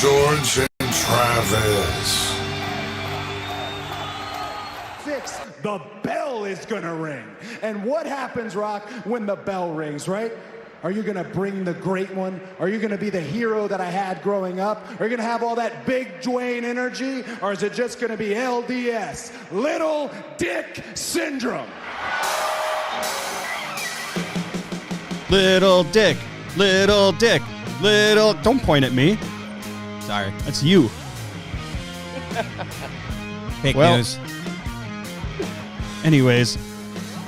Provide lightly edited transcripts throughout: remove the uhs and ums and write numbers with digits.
George and Travis. The bell is gonna ring. And what happens, Rock, when the bell rings, right? Are you gonna bring the great one? Are you gonna be the hero that I had growing up? Are you gonna have all that big Dwayne energy? Or is it just gonna be LDS, Little Dick Syndrome? Little Dick, Little Dick, Little... Don't point at me. Sorry. That's you. Fake news. Anyways,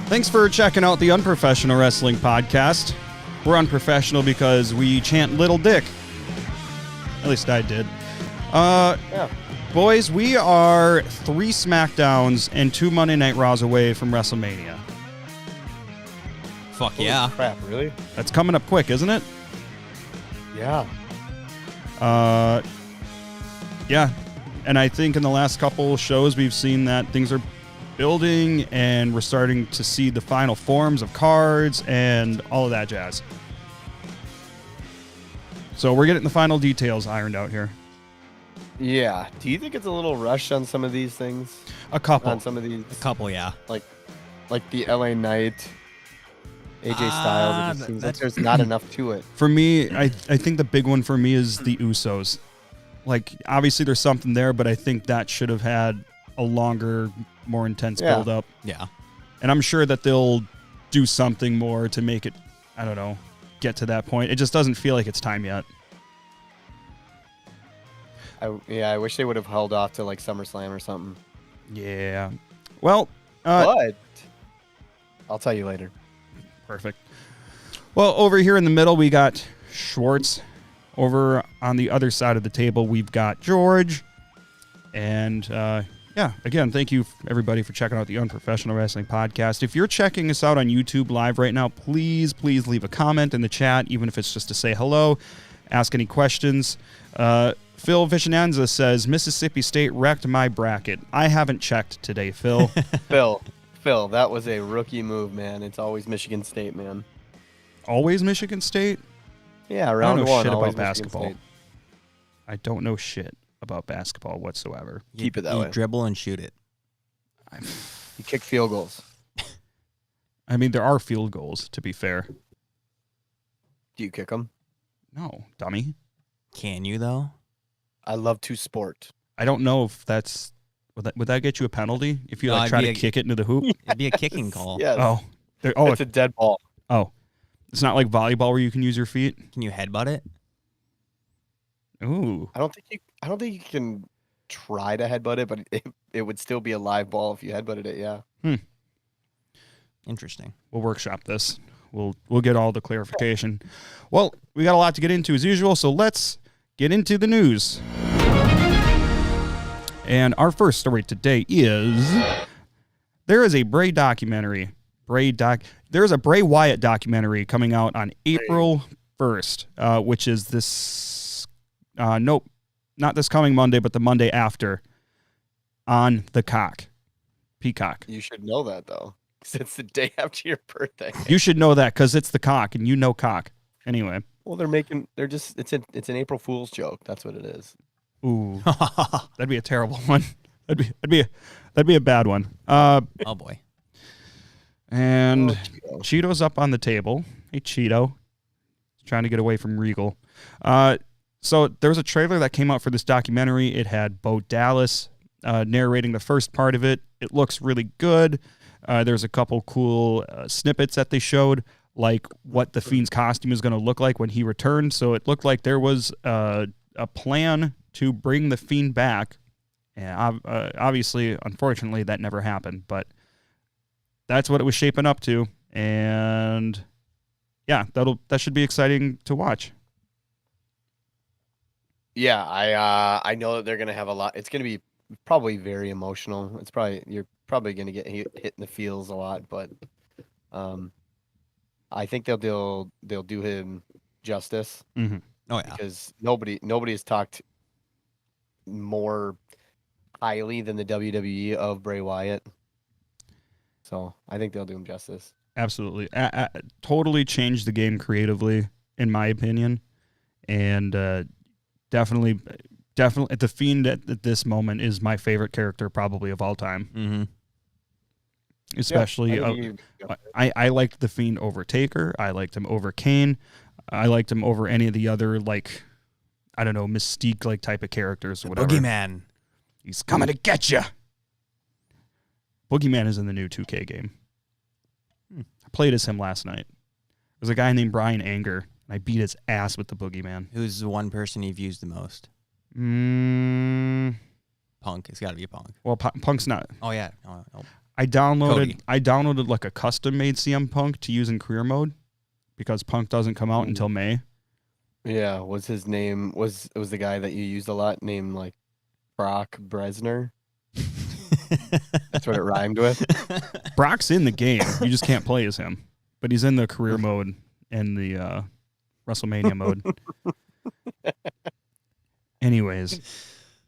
thanks for checking out the Unprofessional Wrestling podcast. We're unprofessional because we chant Little Dick. At least I did. Boys, we are 3 SmackDowns and 2 Monday Night Raws away from WrestleMania. Fuck yeah. Crap, really? That's coming up quick, isn't it? Yeah. Yeah. And I think in the last couple shows we've seen that things are building and we're starting to see the final forms of cards and all of that jazz. So we're getting the final details ironed out here. Yeah. Do you think it's a little rushed on some of these things? A couple. On some of these? A couple, yeah. Like the LA Knight, AJ Styles. It just seems like there's not enough to it. For me, I think the big one for me is the Usos. Like, obviously there's something there, but I think that should have had a longer, more intense build up. Yeah. And I'm sure that they'll do something more to make it, I don't know, get to that point. It just doesn't feel like it's time yet. I wish they would have held off to like SummerSlam or something. Yeah. Well, but I'll tell you later. Perfect. Well, over here in the middle, we got Schwartz. Over on the other side of the table, we've got George. And, yeah, again, thank you, everybody, for checking out the Unprofessional Wrestling podcast. If you're checking us out on YouTube live right now, please leave a comment in the chat, even if it's just to say hello, ask any questions. Phil Vichinanza says, Mississippi State wrecked my bracket. I haven't checked today, Phil. Phil, that was a rookie move, man. It's always Michigan State, man. Always Michigan State? Yeah, round one. I don't know shit about Michigan basketball. State. I don't know shit about basketball whatsoever. Keep it that you way. Dribble and shoot it. You kick field goals. I mean, there are field goals, to be fair. Do you kick them? No, dummy. Can you, though? I love to sport. I don't know if that's... Would that get you a penalty if you try to kick it into the hoop? It'd be a kicking call. Yes. Oh. It's a dead ball. Oh. It's not like volleyball where you can use your feet? Can you headbutt it? Ooh. I don't think you can try to headbutt it, but it would still be a live ball if you headbutted it, yeah. Interesting. We'll workshop this. We'll get all the clarification. Well, we got a lot to get into as usual, so let's get into the news. And our first story today is there is a Bray documentary. There's a Bray Wyatt documentary coming out on April 1st, which is this, nope, not this coming Monday, but the Monday after, on the Peacock. You should know that, though, because it's the day after your birthday. You should know that because it's the cock, and you know cock. Anyway. Well, it's an April Fool's joke. That's what it is. Ooh, that'd be a terrible one. That'd be a bad one. Oh boy. And Cheeto's up on the table. Hey, Cheeto. Trying to get away from Regal. So there was a trailer that came out for this documentary. It had Bo Dallas narrating the first part of it. It looks really good. There's a couple cool snippets that they showed, like what the Fiend's costume is going to look like when he returned. So it looked like there was a plan to bring the Fiend back. And obviously, unfortunately, that never happened. But that's what it was shaping up to. And yeah, that should be exciting to watch. Yeah, I know that they're gonna have a lot. It's gonna be probably very emotional. You're probably gonna get hit in the feels a lot, but I think they'll do him justice. Mm-hmm. Oh yeah, because nobody has talked more highly than the WWE of Bray Wyatt. So I think they'll do him justice. Absolutely. Totally changed the game creatively, in my opinion. And definitely, the Fiend at this moment is my favorite character probably of all time. Mm-hmm. Especially, I liked the Fiend over Taker. I liked him over Kane. I liked him over any of the other, like, I don't know, Mystique like type of characters or whatever. Boogeyman. He's coming to get you. Boogeyman is in the new 2K game. I played as him last night. There's a guy named Brian Anger, and I beat his ass with the Boogeyman. Who's the one person you've used the most? Punk. It's got to be Punk. Well, Punk's not. Oh, yeah. Oh. I downloaded like a custom-made CM Punk to use in career mode because Punk doesn't come out until May. Yeah, was his name was the guy that you used a lot named like Brock Bresner? That's what it rhymed with. Brock's in the game. You just can't play as him. But he's in the career mode and the WrestleMania mode. Anyways.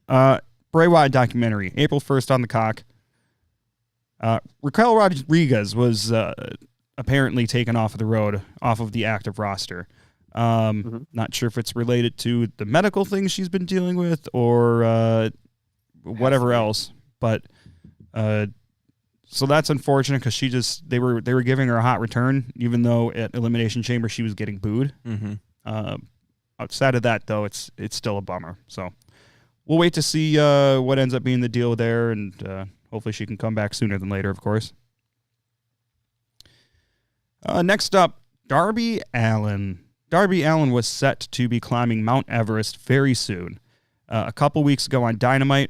Bray Wyatt documentary. April 1st on the cock. Raquel Rodriguez was apparently taken off of the active roster. Not sure if it's related to the medical things she's been dealing with or whatever else. But so that's unfortunate because they were giving her a hot return, even though at Elimination Chamber she was getting booed. Outside of that, though, it's still a bummer. So we'll wait to see what ends up being the deal there, and hopefully she can come back sooner than later, of course. Next up, Darby Allin. Darby Allin was set to be climbing Mount Everest very soon. A couple weeks ago on Dynamite,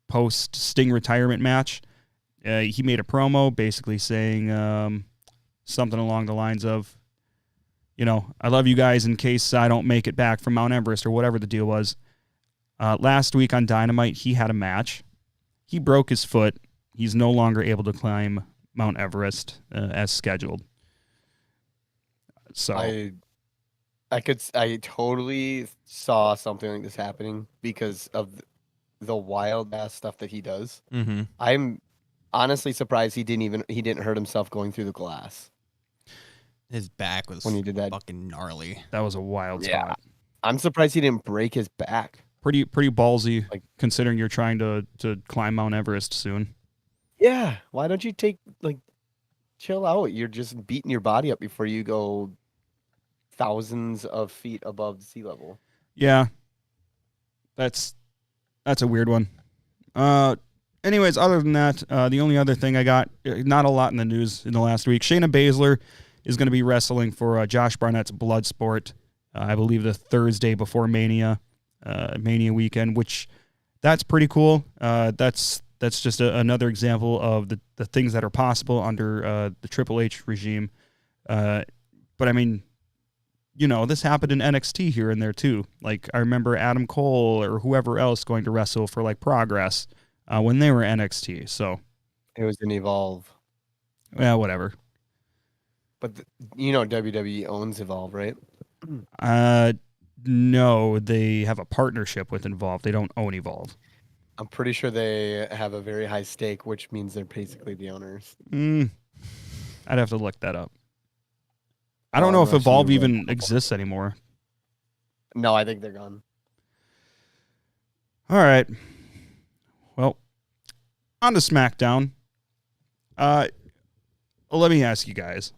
post-Sting retirement match, he made a promo basically saying something along the lines of, I love you guys in case I don't make it back from Mount Everest or whatever the deal was. Last week on Dynamite, he had a match. He broke his foot. He's no longer able to climb Mount Everest as scheduled. So I totally saw something like this happening because of the wild ass stuff that he does. I'm honestly surprised he didn't hurt himself going through the glass. His back was when he did that fucking gnarly. That was a wild spot. I'm surprised he didn't break his back. Pretty ballsy, considering you're trying to climb Mount Everest soon. Yeah, why don't you chill out? You're just beating your body up before you go thousands of feet above sea level. Yeah, that's a weird one. Anyways, other than that, the only other thing I got, not a lot in the news in the last week. Shayna Baszler is going to be wrestling for Josh Barnett's Bloodsport, I believe the Thursday before Mania weekend, which that's pretty cool. That's just another example of the things that are possible under the Triple H regime. But I mean, this happened in NXT here and there too. Like I remember Adam Cole or whoever else going to wrestle for like Progress when they were NXT. So it was an Evolve. Yeah, whatever. But WWE owns Evolve, right? No, they have a partnership with Evolve. They don't own Evolve. I'm pretty sure they have a very high stake, which means they're basically the owners. I'd have to look that up. I don't know if Evolve even exists anymore. No, I think they're gone. All right. Well, on to SmackDown. Let me ask you guys.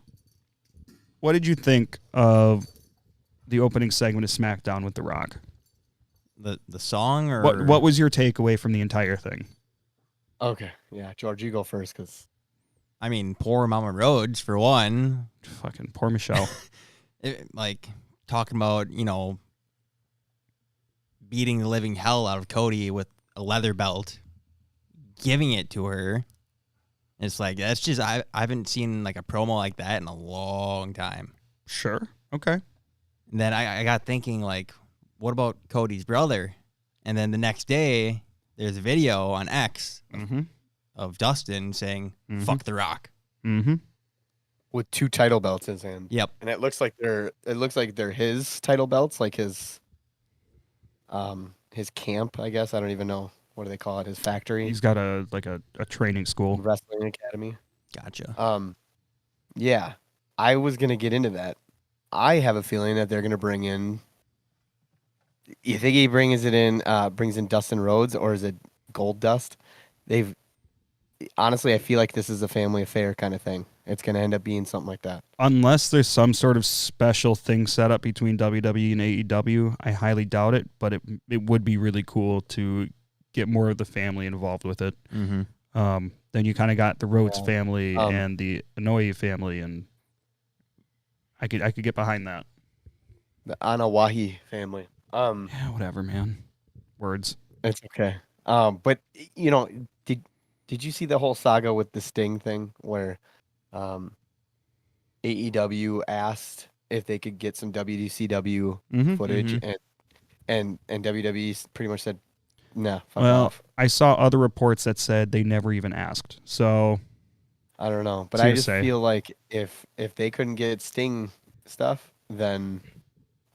What did you think of the opening segment of SmackDown with The Rock? The song or what was your takeaway from the entire thing? Okay, yeah, George, you go first because I mean, poor Mama Rhodes for one. Fucking poor Michelle. Talking about beating the living hell out of Cody with a leather belt, giving it to her. It's like that's just I haven't seen like a promo like that in a long time. Sure. Okay. And then I got thinking like, what about Cody's brother? And then the next day, there's a video on X of Dustin saying, fuck The Rock. With 2 title belts in his hand. Yep. And it looks like they're his title belts, like his camp, I guess. I don't even know. What do they call it? His factory? He's got a training school. Wrestling academy. Gotcha. Yeah. I was going to get into that. I have a feeling that they're going to bring in You think he brings in Dustin Rhodes, or is it Gold Dust? Honestly, I feel like this is a family affair kind of thing. It's going to end up being something like that. Unless there's some sort of special thing set up between WWE and AEW, I highly doubt it, but it would be really cool to get more of the family involved with it. Mm-hmm. Then you kind of got the Rhodes family and the Inoue family, and I could get behind that. The Anawahi family. Yeah, whatever, man. Words. It's okay. But you know, did you see the whole saga with the Sting thing where AEW asked if they could get some WCW footage and WWE pretty much said, nah, fuck off. I saw other reports that said they never even asked. So I don't know, but I just feel like if they couldn't get Sting stuff, then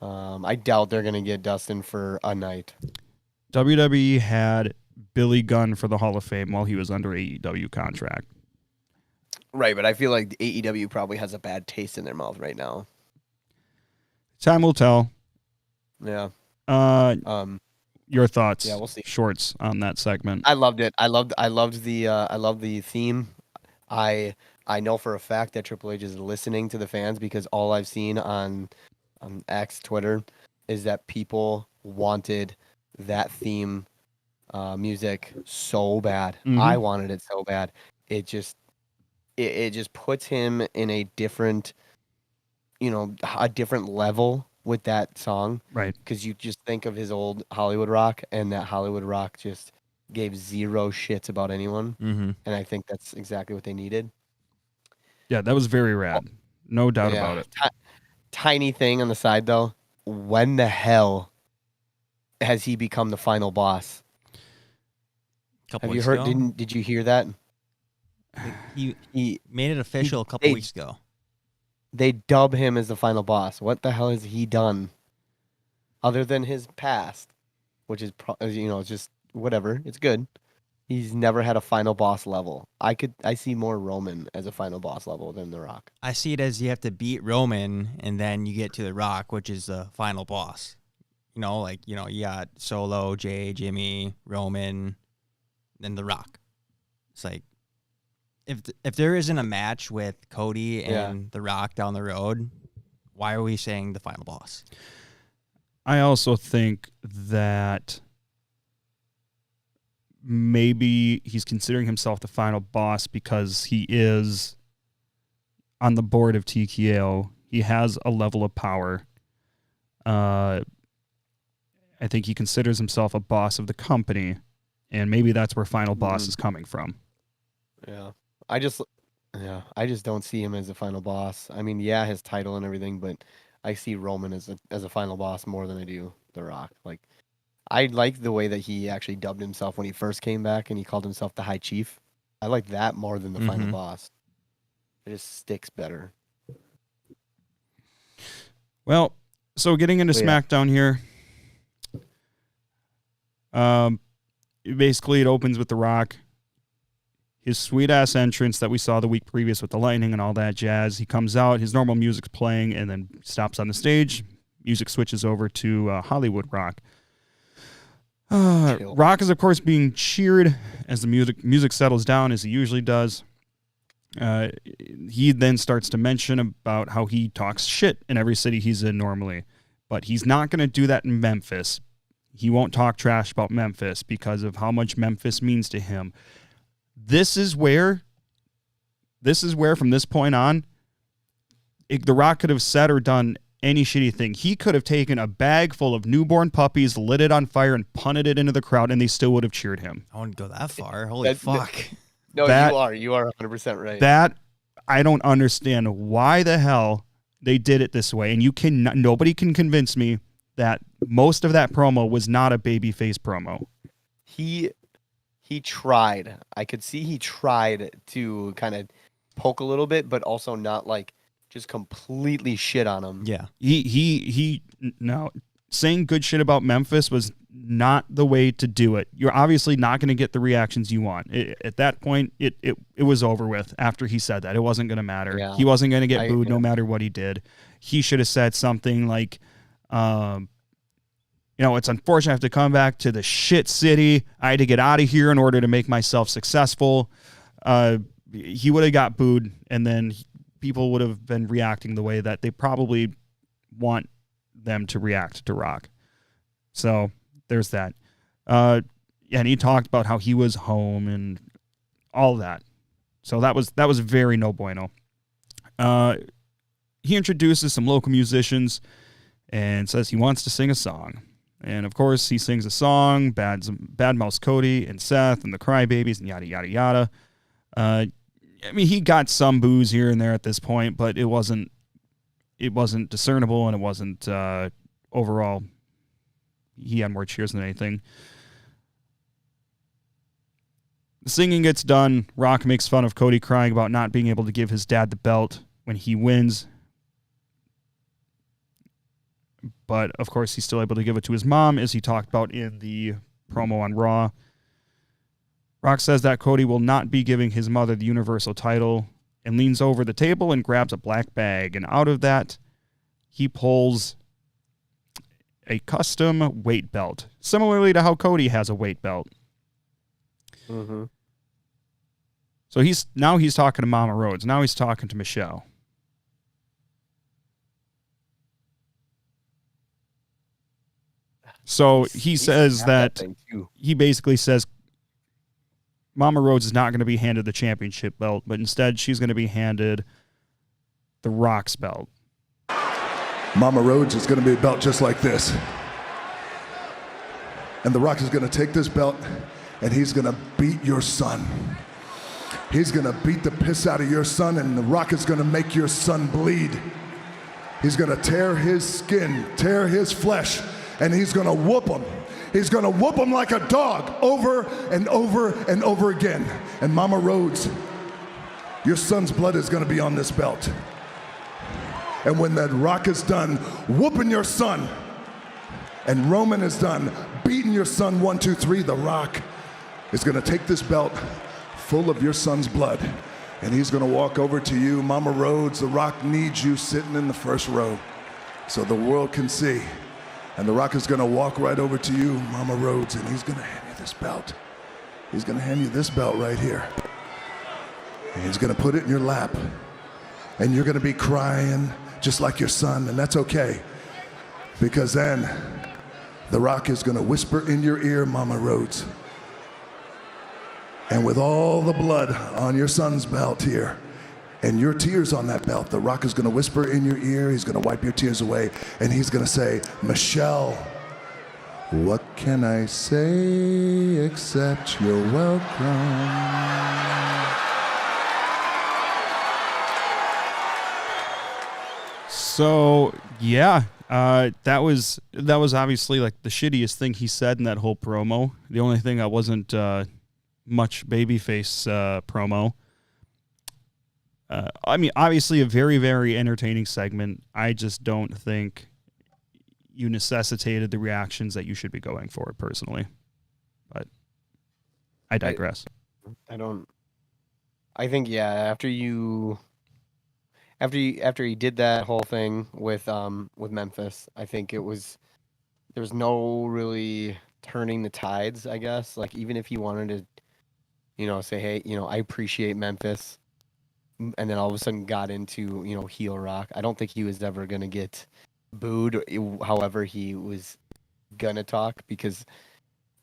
I doubt they're gonna get Dustin for a night. WWE had Billy Gunn for the Hall of Fame while he was under AEW contract. Right, but I feel like AEW probably has a bad taste in their mouth right now. Time will tell. Yeah. Your thoughts? Yeah, we'll see. Schwartz on that segment. I loved it. I loved the theme. I know for a fact that Triple H is listening to the fans, because all I've seen on X Twitter is that people wanted that theme music so bad. I wanted it so bad. It just puts him in a different, a different level with that song. Right. Because you just think of his old Hollywood Rock, and that Hollywood Rock just gave zero shits about anyone. And I think that's exactly what they needed. Yeah, that was very rad. No doubt about it. Tiny thing on the side, though. When the hell has he become the final boss? Have you heard? Did you hear that? He made it official a couple weeks ago. They dub him as the final boss. What the hell has he done other than his past, which is just whatever. It's good. He's never had a final boss level. I see more Roman as a final boss level than The Rock. I see it as you have to beat Roman, and then you get to The Rock, which is the final boss. You got Solo, Jay, Jimmy, Roman, then The Rock. It's like, if there isn't a match with Cody and The Rock down the road, why are we saying the final boss? I also think that maybe he's considering himself the final boss because he is on the board of TKO. He has a level of power. I think he considers himself a boss of the company, and maybe that's where final boss is coming from. Yeah. I just don't see him as a final boss. I mean, his title and everything, but I see Roman as a final boss more than I do The Rock. Like, I like the way that he actually dubbed himself when he first came back, and he called himself the High Chief. I like that more than the final boss. It just sticks better. Well, so getting into SmackDown here. Basically, it opens with The Rock. His sweet-ass entrance that we saw the week previous with the lightning and all that jazz. He comes out, his normal music's playing, and then stops on the stage. Music switches over to Hollywood Rock. Rock is, of course, being cheered as the music settles down, as he usually does. He then starts to mention about how he talks shit in every city he's in normally. But he's not going to do that in Memphis. He won't talk trash about Memphis because of how much Memphis means to him. This is where from this point on, The Rock could have said or done any shitty thing. He could have taken a bag full of newborn puppies, lit it on fire, and punted it into the crowd, and they still would have cheered him. I wouldn't go that far. Holy fuck. No, you are 100% right. That, I don't understand why the hell they did it this way, and nobody can convince me that most of that promo was not a babyface promo. He tried. I could see he tried to kind of poke a little bit, but also not like just completely shit on him. Yeah. No, saying good shit about Memphis was not the way to do it. You're obviously not going to get the reactions you want. At that point, it was over with after he said that. It wasn't going to matter. Yeah. He wasn't going to get booed no matter what he did. He should have said something like, it's unfortunate I have to come back to the shit city. I had to get out of here in order to make myself successful. He would have got booed, and then people would have been reacting the way that they probably want them to react to Rock. So there's that. And he talked about how he was home and all that. So that was very no bueno. He introduces some local musicians and says he wants to sing a song. And of course, he sings a song, badmouths Cody and Seth and the Crybabies and yada, yada, yada. I mean, he got some boos here and there at this point, but it wasn't discernible, and it wasn't overall. He had more cheers than anything. The singing gets done. Rock makes fun of Cody crying about not being able to give his dad the belt when he wins. But, of course, he's still able to give it to his mom, as he talked about in the promo on Raw. Rock says that Cody will not be giving his mother the Universal title, and leans over the table and grabs a black bag. And out of that, he pulls a custom weight belt, similarly to how Cody has a weight belt. Mm-hmm. So he's talking to Mama Rhodes. Now he's talking to Michelle. So he says that he basically says Mama Rhodes is not going to be handed the championship belt, but instead she's going to be handed the Rock's belt. Mama Rhodes is going to be a belt just like this. And The Rock is going to take this belt and he's going to beat your son. He's going to beat the piss out of your son, and The Rock is going to make your son bleed. He's going to tear his skin, tear his flesh, and he's going to whoop him. He's going to whoop him like a dog over and over and over again. And Mama Rhodes, your son's blood is going to be on this belt. And when that Rock is done whooping your son, and Roman is done beating your son 1, 2, 3, The Rock is going to take this belt full of your son's blood, and he's going to walk over to you. Mama Rhodes, The Rock needs you sitting in the first row so the world can see. And The Rock is going to walk right over to you, Mama Rhodes, and he's going to hand you this belt. He's going to hand you this belt right here. And he's going to put it in your lap. And you're going to be crying just like your son, and that's okay. Because then The Rock is going to whisper in your ear, Mama Rhodes. And with all the blood on your son's belt here, and your tears on that belt, The Rock is going to whisper in your ear, he's going to wipe your tears away, and he's going to say, Michelle, what can I say except you're welcome? So, yeah, that was obviously like the shittiest thing he said in that whole promo. The only thing that wasn't much babyface promo. I mean, obviously a very, very entertaining segment. I just don't think you necessitated the reactions that you should be going for, personally. But I digress. I think, yeah, after he did that whole thing with Memphis, I think there was no really turning the tides, I guess. Like, even if he wanted to, say, hey, I appreciate Memphis, and then all of a sudden got into, heel Rock, I don't think he was ever going to get booed, however he was going to talk, because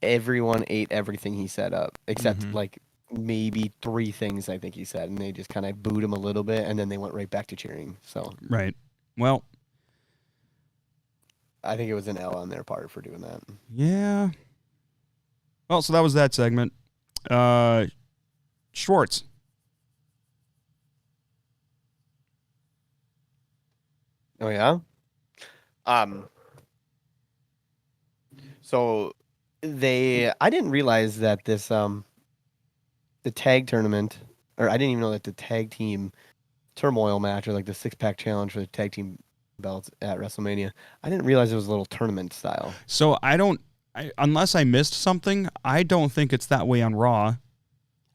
everyone ate everything he set up, except like maybe 3 things I think he said, and they just kind of booed him a little bit, and then they went right back to cheering. So right. Well, I think it was an L on their part for doing that. Yeah. Well, so that was that segment. Schwartz. Oh yeah. So I didn't realize that this the tag tournament, or I didn't even know that the tag team turmoil match, or like the 6-pack challenge for the tag team belts at WrestleMania, I didn't realize it was a little tournament style. So unless I missed something, I don't think it's that way on Raw.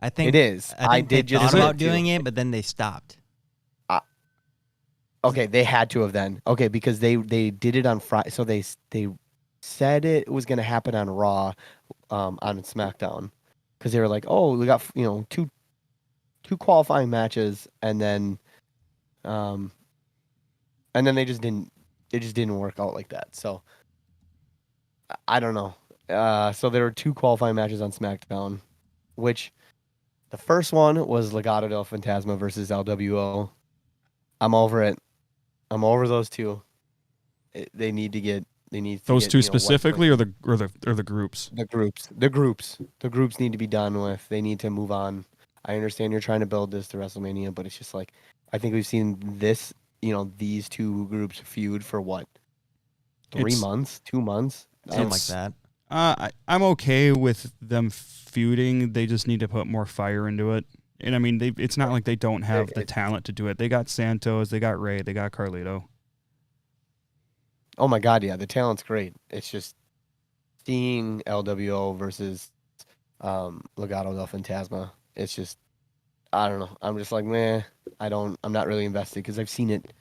I think it is. I did just about doing it, but then they stopped. Okay, they had to have then. Okay, because they did it on Friday, so they said it was going to happen on Raw, on SmackDown, because they were like, oh, we got two qualifying matches, and then they just didn't work out like that. So I don't know. So there were 2 qualifying matches on SmackDown, which the first one was Legado del Fantasma versus LWO. I'm over it. I'm over those 2. They need to get those 2 specifically, or the groups. The groups need to be done with. They need to move on. I understand you're trying to build this to WrestleMania, but it's just like, I think we've seen this, these 2 groups feud for what? 3 months, 2 months, something like that. I'm okay with them feuding. They just need to put more fire into it. And I mean, it's not like they don't have the talent to do it. They got Santos, they got Ray, they got Carlito. Oh my God, yeah, the talent's great. It's just seeing LWO versus Legado del Fantasma. It's just, I don't know. I'm just like, meh. I'm not really invested because I've seen it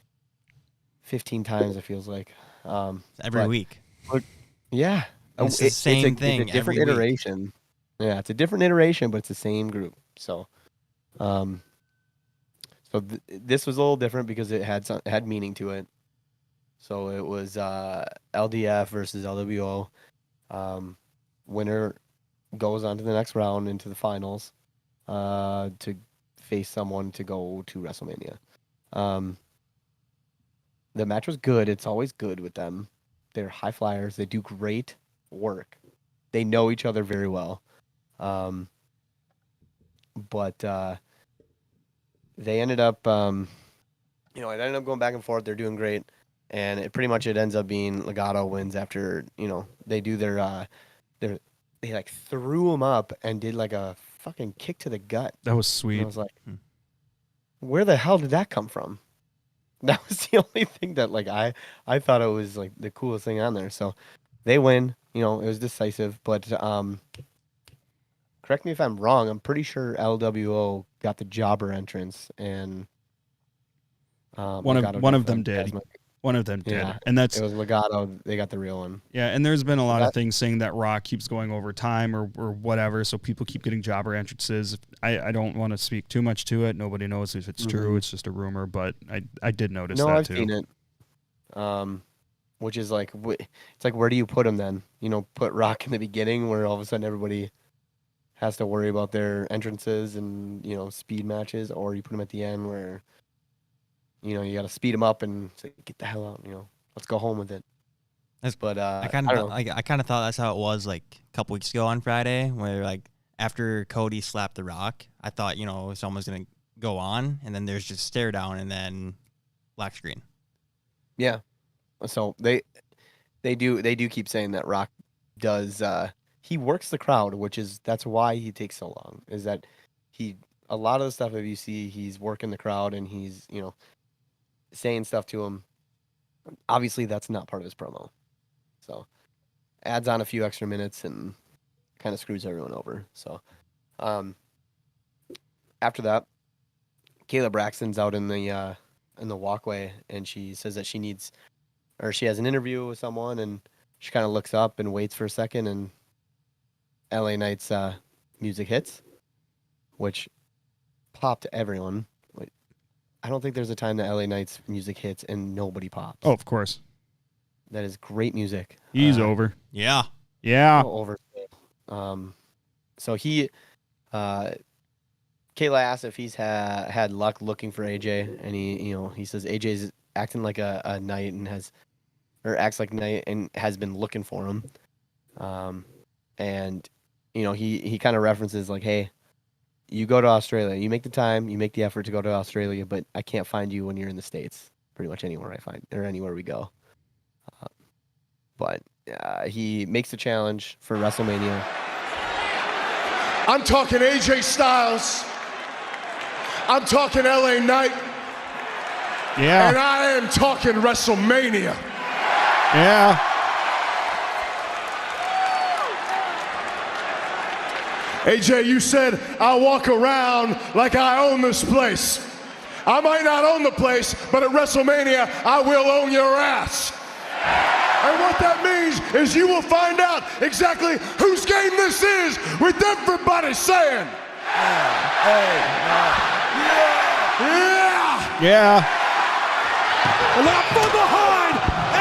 15 times. It feels like every week. Yeah, it's the same thing. It's a different iteration. Week. Yeah, it's a different iteration, but it's the same group. So, this was a little different because it had meaning to it. So it was LDF versus LWO. Winner goes on to the next round into the finals to face someone to go to WrestleMania. The match was good. It's always good with them. They're high flyers. They do great work. They know each other very well. But they ended up, it ended up going back and forth. They're doing great. And it ends up being Legado wins after, they do they like threw him up and did like a fucking kick to the gut. That was sweet. And I was like, where the hell did that come from? That was the only thing that like I thought it was like the coolest thing on there. So they win, it was decisive, but correct me if I'm wrong, I'm pretty sure LWO got the jobber entrance and one of them did. One of them did. Yeah, and it was Legado. They got the real one. Yeah, and there's been a lot of things saying that Raw keeps going over time or whatever, so people keep getting jobber entrances. I don't want to speak too much to it. Nobody knows if it's true. It's just a rumor, but I did notice that I've too. Seen it. Which is like, it's like, where do you put them then? Put Rock in the beginning where all of a sudden everybody has to worry about their entrances and, speed matches, or you put them at the end where you got to speed them up and say, get the hell out. Let's go home with it. But I kind of thought that's how it was like a couple weeks ago on Friday, where like after Cody slapped The Rock, I thought someone's gonna go on, and then there's just stare down and then black screen. Yeah. So they do keep saying that Rock does. He works the crowd, that's why he takes so long. Is that a lot of the stuff that you see, he's working the crowd and he's saying stuff to him. Obviously, that's not part of his promo. So, adds on a few extra minutes and kind of screws everyone over. So, after that, Kayla Braxton's out in the walkway, and she says that she has an interview with someone, and she kind of looks up and waits for a second, and LA Knight's music hits, which popped everyone. I don't think there's a time that LA Knight's music hits and nobody pops. Oh, of course. That is great music. He's over. Yeah. Yeah. Over. So he, Kayla asked if he's had luck looking for AJ, and he says AJ's acting like a knight and acts like a knight and has been looking for him. And he kind of references like, hey, you go to Australia, you make the time, you make the effort to go to Australia, but I can't find you when you're in the States. Pretty much anywhere anywhere we go. But he makes the challenge for WrestleMania. I'm talking AJ Styles. I'm talking LA Knight. Yeah. And I am talking WrestleMania. Yeah. AJ, you said I'll walk around like I own this place. I might not own the place, but at WrestleMania, I will own your ass. And what that means is you will find out exactly whose game this is with everybody saying, Yeah. And now from behind,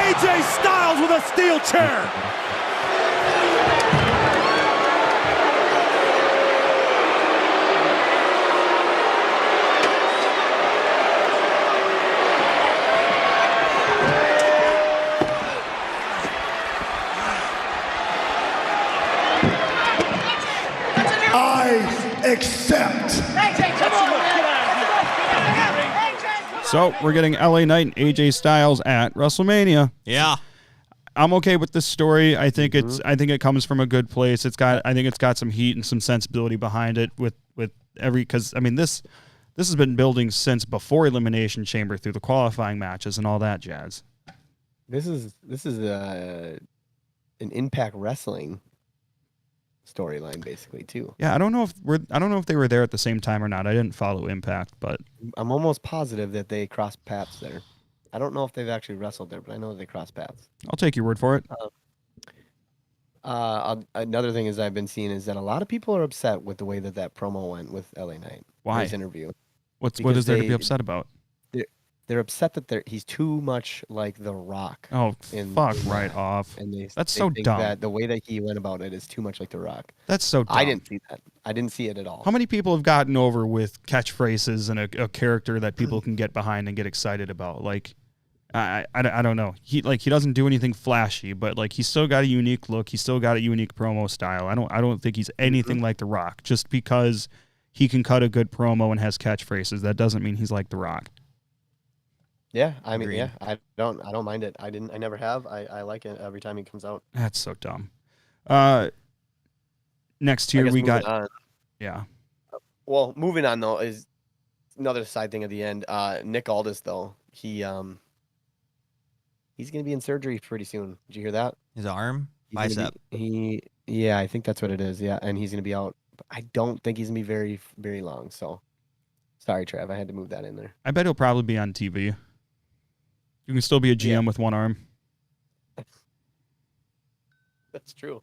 AJ Styles with a steel chair. I accept. So we're getting LA Knight and AJ Styles at WrestleMania. Yeah. I'm okay with this story. I think it comes from a good place. I think it's got some heat and some sensibility behind it with because I mean this has been building since before Elimination Chamber through the qualifying matches and all that jazz. This is an Impact Wrestling storyline basically too. Yeah, I don't know if they were there at the same time or not. I didn't follow Impact, but I'm almost positive that they crossed paths there. I don't know if they've actually wrestled there, but I know they crossed paths. I'll take your word for it. Another thing is I've been seeing is that a lot of people are upset with the way that promo went with LA Knight. Why? His interview. What is there to be upset about? They're upset that he's too much like The Rock. Oh, fuck right off. And That's they so think dumb. that the way that he went about it is too much like The Rock. That's so dumb. I didn't see that. I didn't see it at all. How many people have gotten over with catchphrases and a character that people can get behind and get excited about? Like, I don't know. He doesn't do anything flashy, but like he's still got a unique look. He's still got a unique promo style. I don't think he's anything like The Rock. Just because he can cut a good promo and has catchphrases, that doesn't mean he's like The Rock. Yeah, I mean, Agreed. yeah, I don't mind it. I never have. I like it every time he comes out. That's so dumb. Next here we got on. yeah. Well, moving on though is another side thing at the end. Nick Aldis though, he's gonna be in surgery pretty soon. Did you hear that? His arm, He's gonna bicep. Yeah, I think that's what it is. Yeah, and he's gonna be out. I don't think he's gonna be very, very long. So, sorry, Trav, I had to move that in there. I bet he'll probably be on TV. You can still be a GM with one arm. That's true.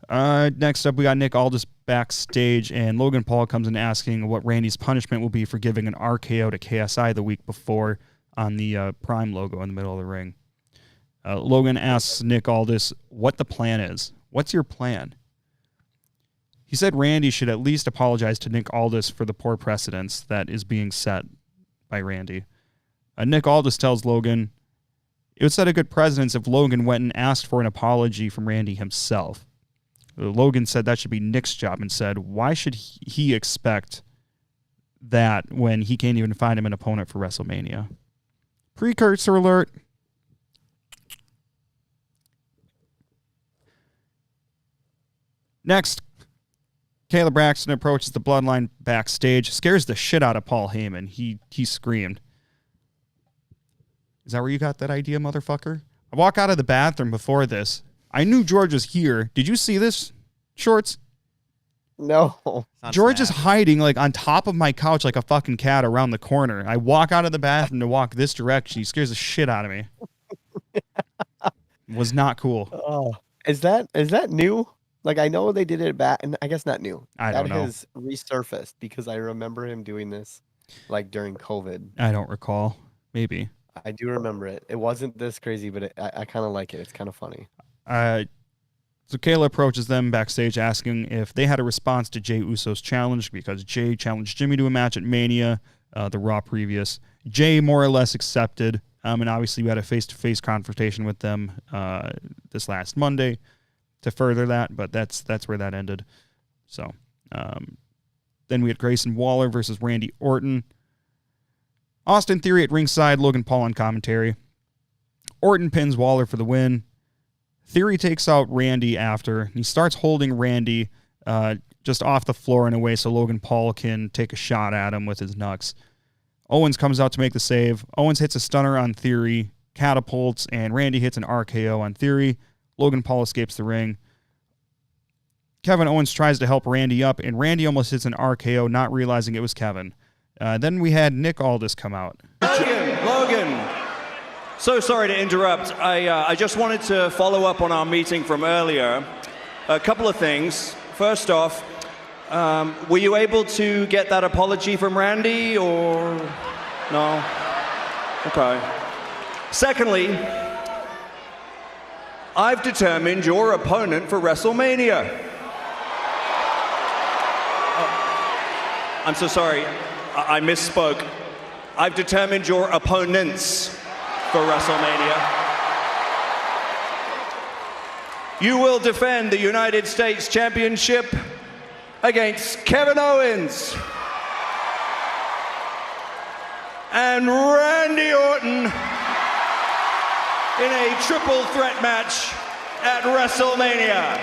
Next up, we got Nick Aldis backstage, and Logan Paul comes in asking what Randy's punishment will be for giving an RKO to KSI the week before on the Prime logo in the middle of the ring. Logan asks Nick Aldis what the plan is. What's your plan? He said Randy should at least apologize to Nick Aldis for the poor precedence that is being set by Randy. Nick Aldis tells Logan it would set a good precedence if Logan went and asked for an apology from Randy himself. Logan said that should be Nick's job and said, why should he expect that when he can't even find him an opponent for WrestleMania? Precursor alert. Next, Kayla Braxton approaches the Bloodline backstage, scares the shit out of Paul Heyman. He screamed. Is that where you got that idea, motherfucker? I walk out of the bathroom before this. I knew George was here. Did you see this, Schwartz? No. George is hiding like on top of my couch like a fucking cat around the corner. I walk out of the bathroom to walk this direction. He scares the shit out of me. Was not cool. Oh, is that new? Like, I know they did it back, and I guess not new. I don't know. That has resurfaced because I remember him doing this, like during COVID. I don't recall. Maybe. I do remember it. It wasn't this crazy, but I kind of like it. It's kind of funny. So Kayla approaches them backstage asking if they had a response to Jey Uso's challenge because Jey challenged Jimmy to a match at Mania, the Raw previous. Jey more or less accepted, and obviously we had a face-to-face confrontation with them this last Monday to further that, but that's where that ended. So then we had Grayson Waller versus Randy Orton. Austin Theory at ringside, Logan Paul on commentary. Orton pins Waller for the win. Theory takes out Randy after. He starts holding Randy just off the floor in a way so Logan Paul can take a shot at him with his knucks. Owens comes out to make the save. Owens hits a stunner on Theory, catapults, and Randy hits an RKO on Theory. Logan Paul escapes the ring. Kevin Owens tries to help Randy up, and Randy almost hits an RKO, not realizing it was Kevin. Then we had Nick Aldis come out. Logan, So sorry to interrupt. I just wanted to follow up on our meeting from earlier. A couple of things. First off, were you able to get that apology from Randy, or no? Okay. Secondly, I've determined your opponent for WrestleMania. I'm so sorry. I misspoke. I've determined your opponents for WrestleMania. You will defend the United States Championship against Kevin Owens and Randy Orton in a triple threat match at WrestleMania.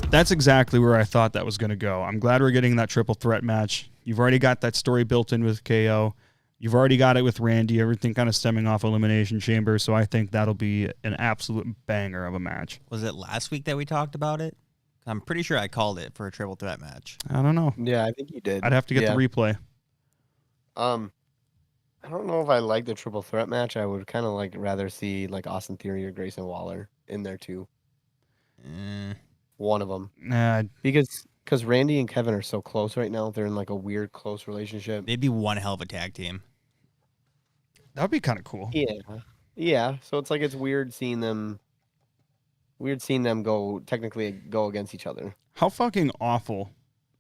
That's exactly where I thought that was going to go. I'm glad we're getting that triple threat match. You've already got that story built in with KO. You've already got it with Randy, everything kind of stemming off Elimination Chamber, so I think that'll be an absolute banger of a match. Was it last week that we talked about it? I'm pretty sure I called it for a triple threat match. I don't know. Yeah, I think you did. I'd have to get the replay. I don't know if I like the triple threat match. I would kind of rather see Austin Theory or Grayson Waller in there too. One of them. Nah, because Randy and Kevin are so close right now. They're in a weird close relationship. They'd be one hell of a tag team. that would be kind of cool. Yeah. So it's weird seeing them. Weird seeing them technically go against each other. How fucking awful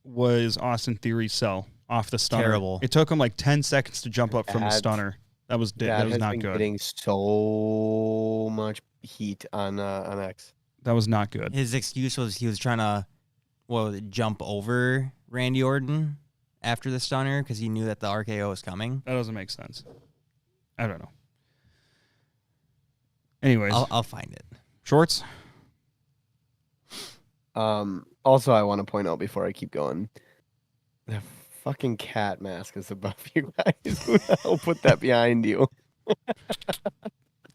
was Austin Theory's sell off the stunner? Terrible. It took him 10 seconds to jump up from the stunner. That was not good. Getting so much heat on X. That was not good. His excuse was he was trying to jump over Randy Orton after the stunner because he knew that the RKO was coming. That doesn't make sense. I don't know. Anyways, I'll find it. Schwartz. Also, I want to point out before I keep going, the fucking cat mask is above you guys. Who the hell put that behind you?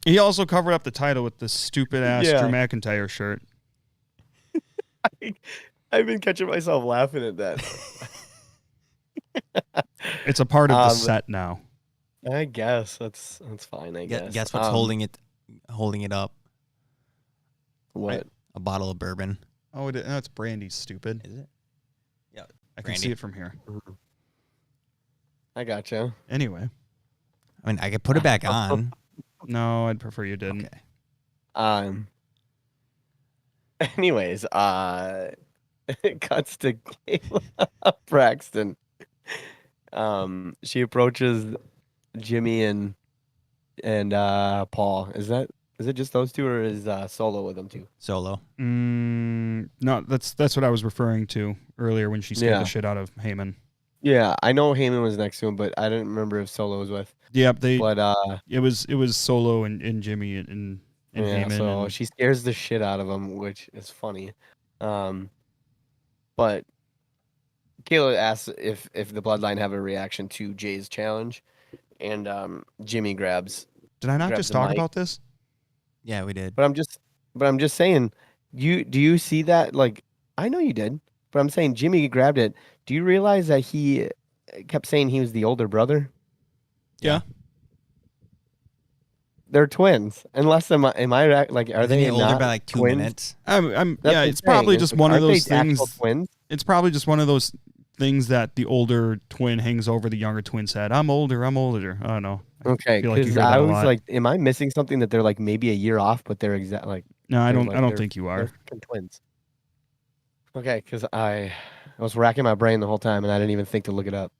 He also covered up the title with this stupid ass Yeah. Drew McIntyre shirt. I've been catching myself laughing at that. It's a part of the set now. I guess that's fine. I guess. Guess what's holding it up? What? A bottle of bourbon. Oh, it's brandy, stupid. Is it? Yeah. I can see it from here. I gotcha. Anyway. I mean, I could put it back on. No, I'd prefer you didn't. Okay. Anyways, it cuts to Kayla Braxton. She approaches Jimmy and Paul. Is it just those two, or is Solo with them too? Solo. No, that's what I was referring to earlier when she scared the shit out of Heyman. Yeah, I know Heyman was next to him, but I didn't remember if Solo was with. Yep, But it was Solo and Jimmy and Heyman. So she scares the shit out of him, which is funny. But Kayla asks if the Bloodline have a reaction to Jay's challenge, and Jimmy grabs. Did I not grabs just the talk mic. about this? Yeah, we did. But I'm just saying, do you see that? I know you did, but I'm saying Jimmy grabbed it. Do you realize that he kept saying he was the older brother? Yeah. They're twins. Unless am I are they older not by 2 twins? minutes? Yeah, That's it's probably just one of aren't they those actual things. Twins? It's probably just one of those things that the older twin hangs over the younger twin's head. I'm older. I don't know. Okay, feel like you because hear that I a was lot. like, am I missing something that they're maybe a year off, but they're No, I they're don't think you are. they're fucking twins. Okay, because I was racking my brain the whole time and I didn't even think to look it up.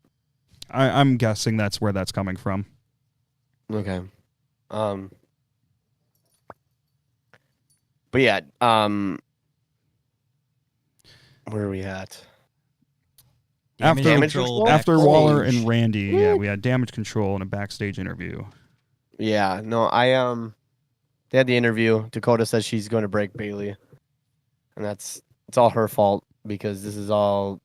I'm guessing that's where that's coming from. Okay. But yeah, where are we at? Damage control After backstage. Waller and Randy, we had damage control in a backstage interview. Yeah, no, they had the interview. Dakota says she's going to break Bailey, and it's all her fault because this is all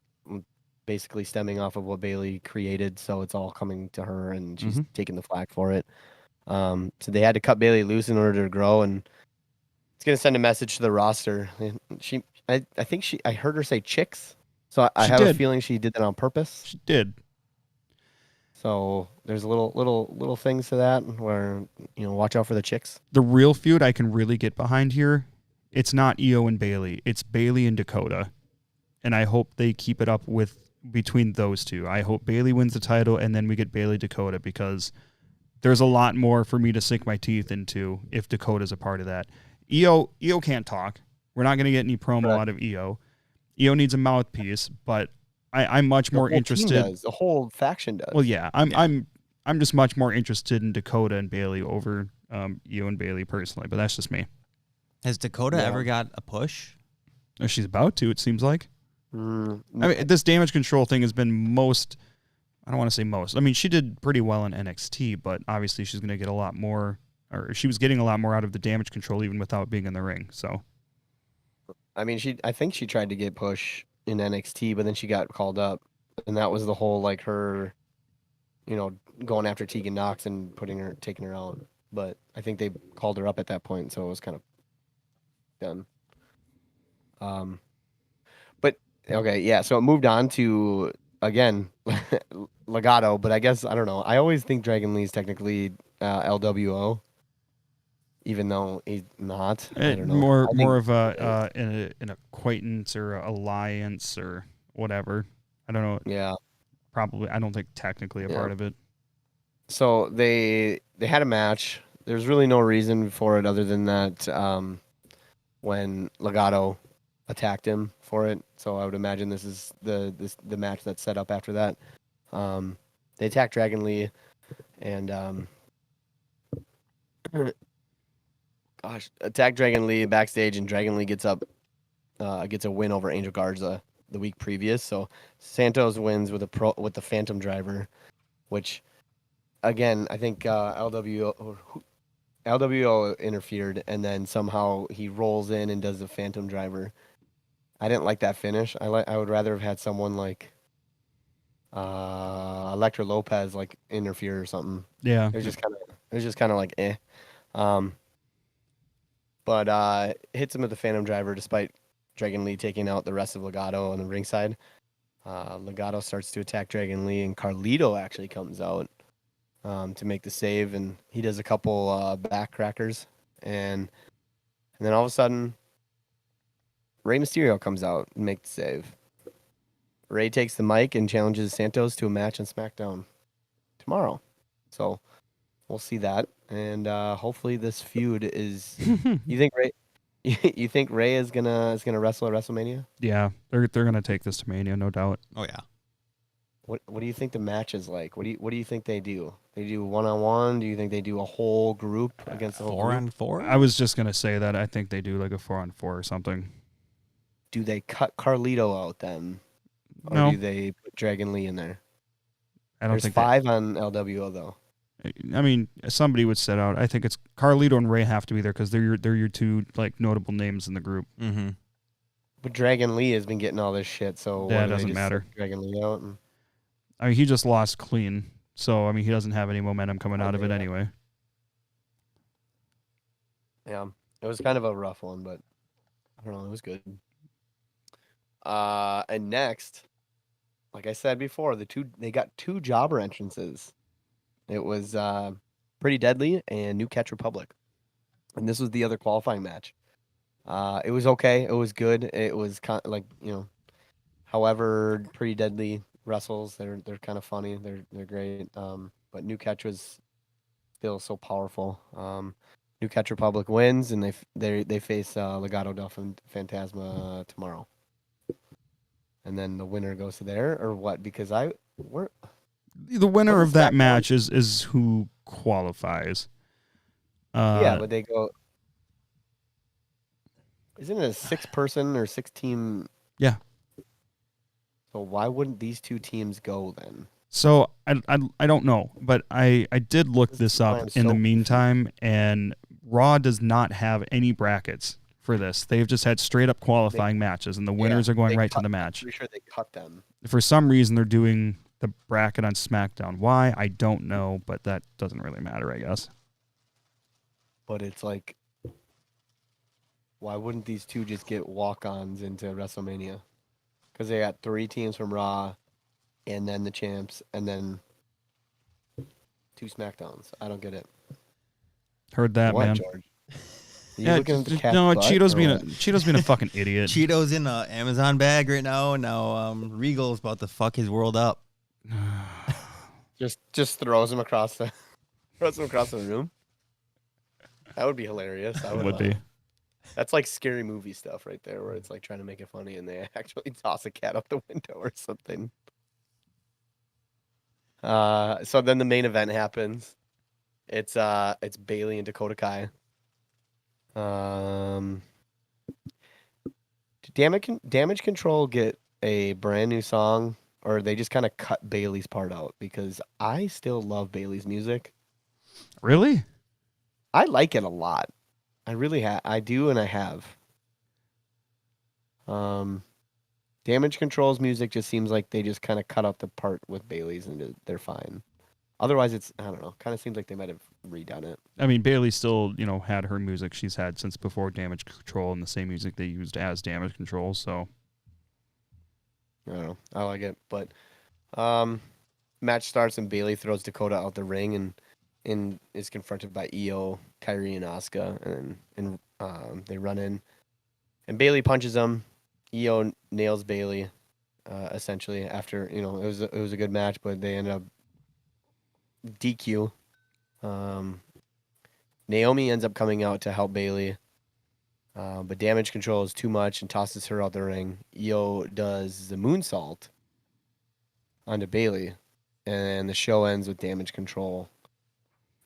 basically stemming off of what Bailey created. So it's all coming to her, and she's taking the flack for it. So they had to cut Bailey loose in order to grow, and it's going to send a message to the roster. I think I heard her say chicks, so I have a feeling she did that on purpose. She did. So there's little things to that where watch out for the chicks. The real feud I can really get behind here, it's not Io and Bailey, it's Bailey and Dakota, and I hope they keep it up with between those two. I hope Bailey wins the title and then we get Bailey Dakota, because there's a lot more for me to sink my teeth into if Dakota's a part of that. Io can't talk. We're not going to get any promo out of Io. Io needs a mouthpiece, but I'm much more interested. The whole faction does. Well, yeah, I'm just much more interested in Dakota and Bailey over Io and Bailey personally, but that's just me. Has Dakota ever got a push? Or she's about to, it seems like. I mean, this damage control thing has been most. I don't want to say most. I mean, she did pretty well in NXT, but obviously she's going to get a lot more, or she was getting a lot more out of the damage control even without being in the ring. So, I mean, I think she tried to get push in NXT, but then she got called up, and that was the whole like her, going after Tegan Nox and taking her out. But I think they called her up at that point, so it was kind of done. But okay, yeah. So it moved on to again Legado, but I guess I don't know. I always think Dragon Lee's technically LWO, even though he's not. I don't know. More of an acquaintance or alliance or whatever. I don't know. Yeah, probably. I don't think technically a part of it. So they had a match. There's really no reason for it other than that when Legado attacked him for it. So I would imagine this is the match that's set up after that. They attacked Dragon Lee, and attacked Dragon Lee backstage, and Dragon Lee gets a win over Angel Garza the week previous. So Santos wins with the Phantom Driver, which again I think LWO interfered, and then somehow he rolls in and does the Phantom Driver. I didn't like that finish. I would rather have had someone like Elektra Lopez like interfere or something. Yeah, it was just kind of like eh. But hits him with the Phantom Driver despite Dragon Lee taking out the rest of Legado on the ringside. Legado starts to attack Dragon Lee, and Carlito actually comes out to make the save, and he does a couple back crackers, and then all of a sudden Rey Mysterio comes out and makes the save. Rey takes the mic and challenges Santos to a match on SmackDown tomorrow. So we'll see that, and hopefully this feud is. You think Rey? You think Rey is gonna wrestle at WrestleMania? Yeah, they're gonna take this to Mania, no doubt. Oh yeah. What do you think the match is like? What do you think they do? They do 1-on-1? Do you think they do a whole group against the whole 4-on-4? I was just gonna say that I think they do like a 4-on-4 or something. Do they cut Carlito out then? Or No. do they put Dragon Lee in there? I don't There's think 5 on LWO though. I mean, somebody would set out. I think it's Carlito and Rey have to be there because they're your two like notable names in the group. Mm-hmm. But Dragon Lee has been getting all this shit, so That why do they doesn't just matter. set Dragon Lee out. I mean, he just lost clean, so I mean, he doesn't have any momentum coming out of it anyway. Yeah, it was kind of a rough one, but I don't know, it was good. And next, like I said before, they got 2 jobber entrances. It was Pretty Deadly and New Catch Republic, and this was the other qualifying match. It was okay. It was good. It was kind of like however Pretty Deadly wrestles, they're kind of funny. They're great. But New Catch was still so powerful. New Catch Republic wins, and they face Legado del Fantasma tomorrow. And then the winner goes to there, or what? Because the winner of that match is who qualifies. Yeah, but they go. Isn't it a 6-person or 6-team? Yeah. So why wouldn't these 2 teams go then? So I don't know, but I did look this up in the meantime, and Raw does not have any brackets for this. They've just had straight up qualifying matches, and the winners are going right to the match. I'm pretty sure they cut them. For some reason, they're doing the bracket on SmackDown. Why? I don't know, but that doesn't really matter, I guess. But it's like, why wouldn't these 2 just get walk-ons into WrestleMania? Because they got 3 teams from Raw, and then the champs, and then 2 SmackDowns. I don't get it. Heard that, What, man. George? You looking at the cat's no, butt, Cheeto's or being what? Cheeto's being a fucking idiot. Cheeto's in an Amazon bag right now. Now Regal's about to fuck his world up. Just throws him across the room. That would be hilarious. I Would be. That's like scary movie stuff right there, where it's like trying to make it funny and they actually toss a cat out the window or something. So then the main event happens. It's Bayley and Dakota Kai. Did Damage Control get a brand new song, or they just kind of cut Bayley's part out? Because I still love Bayley's music. Really? I like it a lot. I really I do, and I have. Damage Control's music just seems like they just kind of cut out the part with Bayley's, and they're fine. Otherwise, it's, I don't know, kind of seems like they might have redone it. I mean, Bayley still, had her music she's had since before Damage Control, and the same music they used as Damage Control, so. I don't know. I like it. But match starts and Bayley throws Dakota out the ring and is confronted by Io, Kyrie, and Asuka, and they run in. And Bayley punches him. Io nails Bayley, essentially, after, it was a good match, but they ended up DQ. Naomi ends up coming out to help Bayley, but Damage Control is too much and tosses her out the ring. Io does the moonsault onto Bayley, and the show ends with Damage Control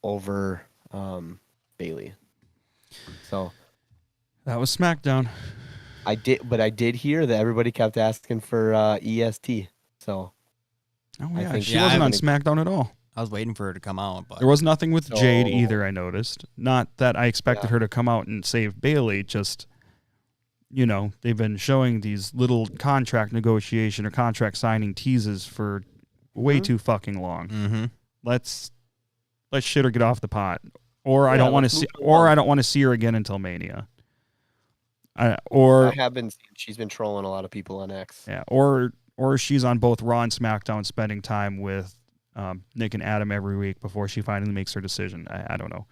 over Bayley. So that was SmackDown. I did hear that everybody kept asking for EST. So Oh yeah, think- she Yeah, wasn't I on think- SmackDown at all. I was waiting for her to come out, but There was nothing with Jade So- either, I noticed. Not that I expected her to come out and save Bayley, just, they've been showing these little contract negotiation or contract signing teases for way too fucking long. mm-hmm. Let's shit her get off the pot. Or I Yeah, don't want to let's see move along. or I don't want to see her again until Mania. I Or have been seeing she's been trolling a lot of people on X. yeah, or she's on both Raw and SmackDown spending time with Nick and Adam every week before she finally makes her decision. I don't know.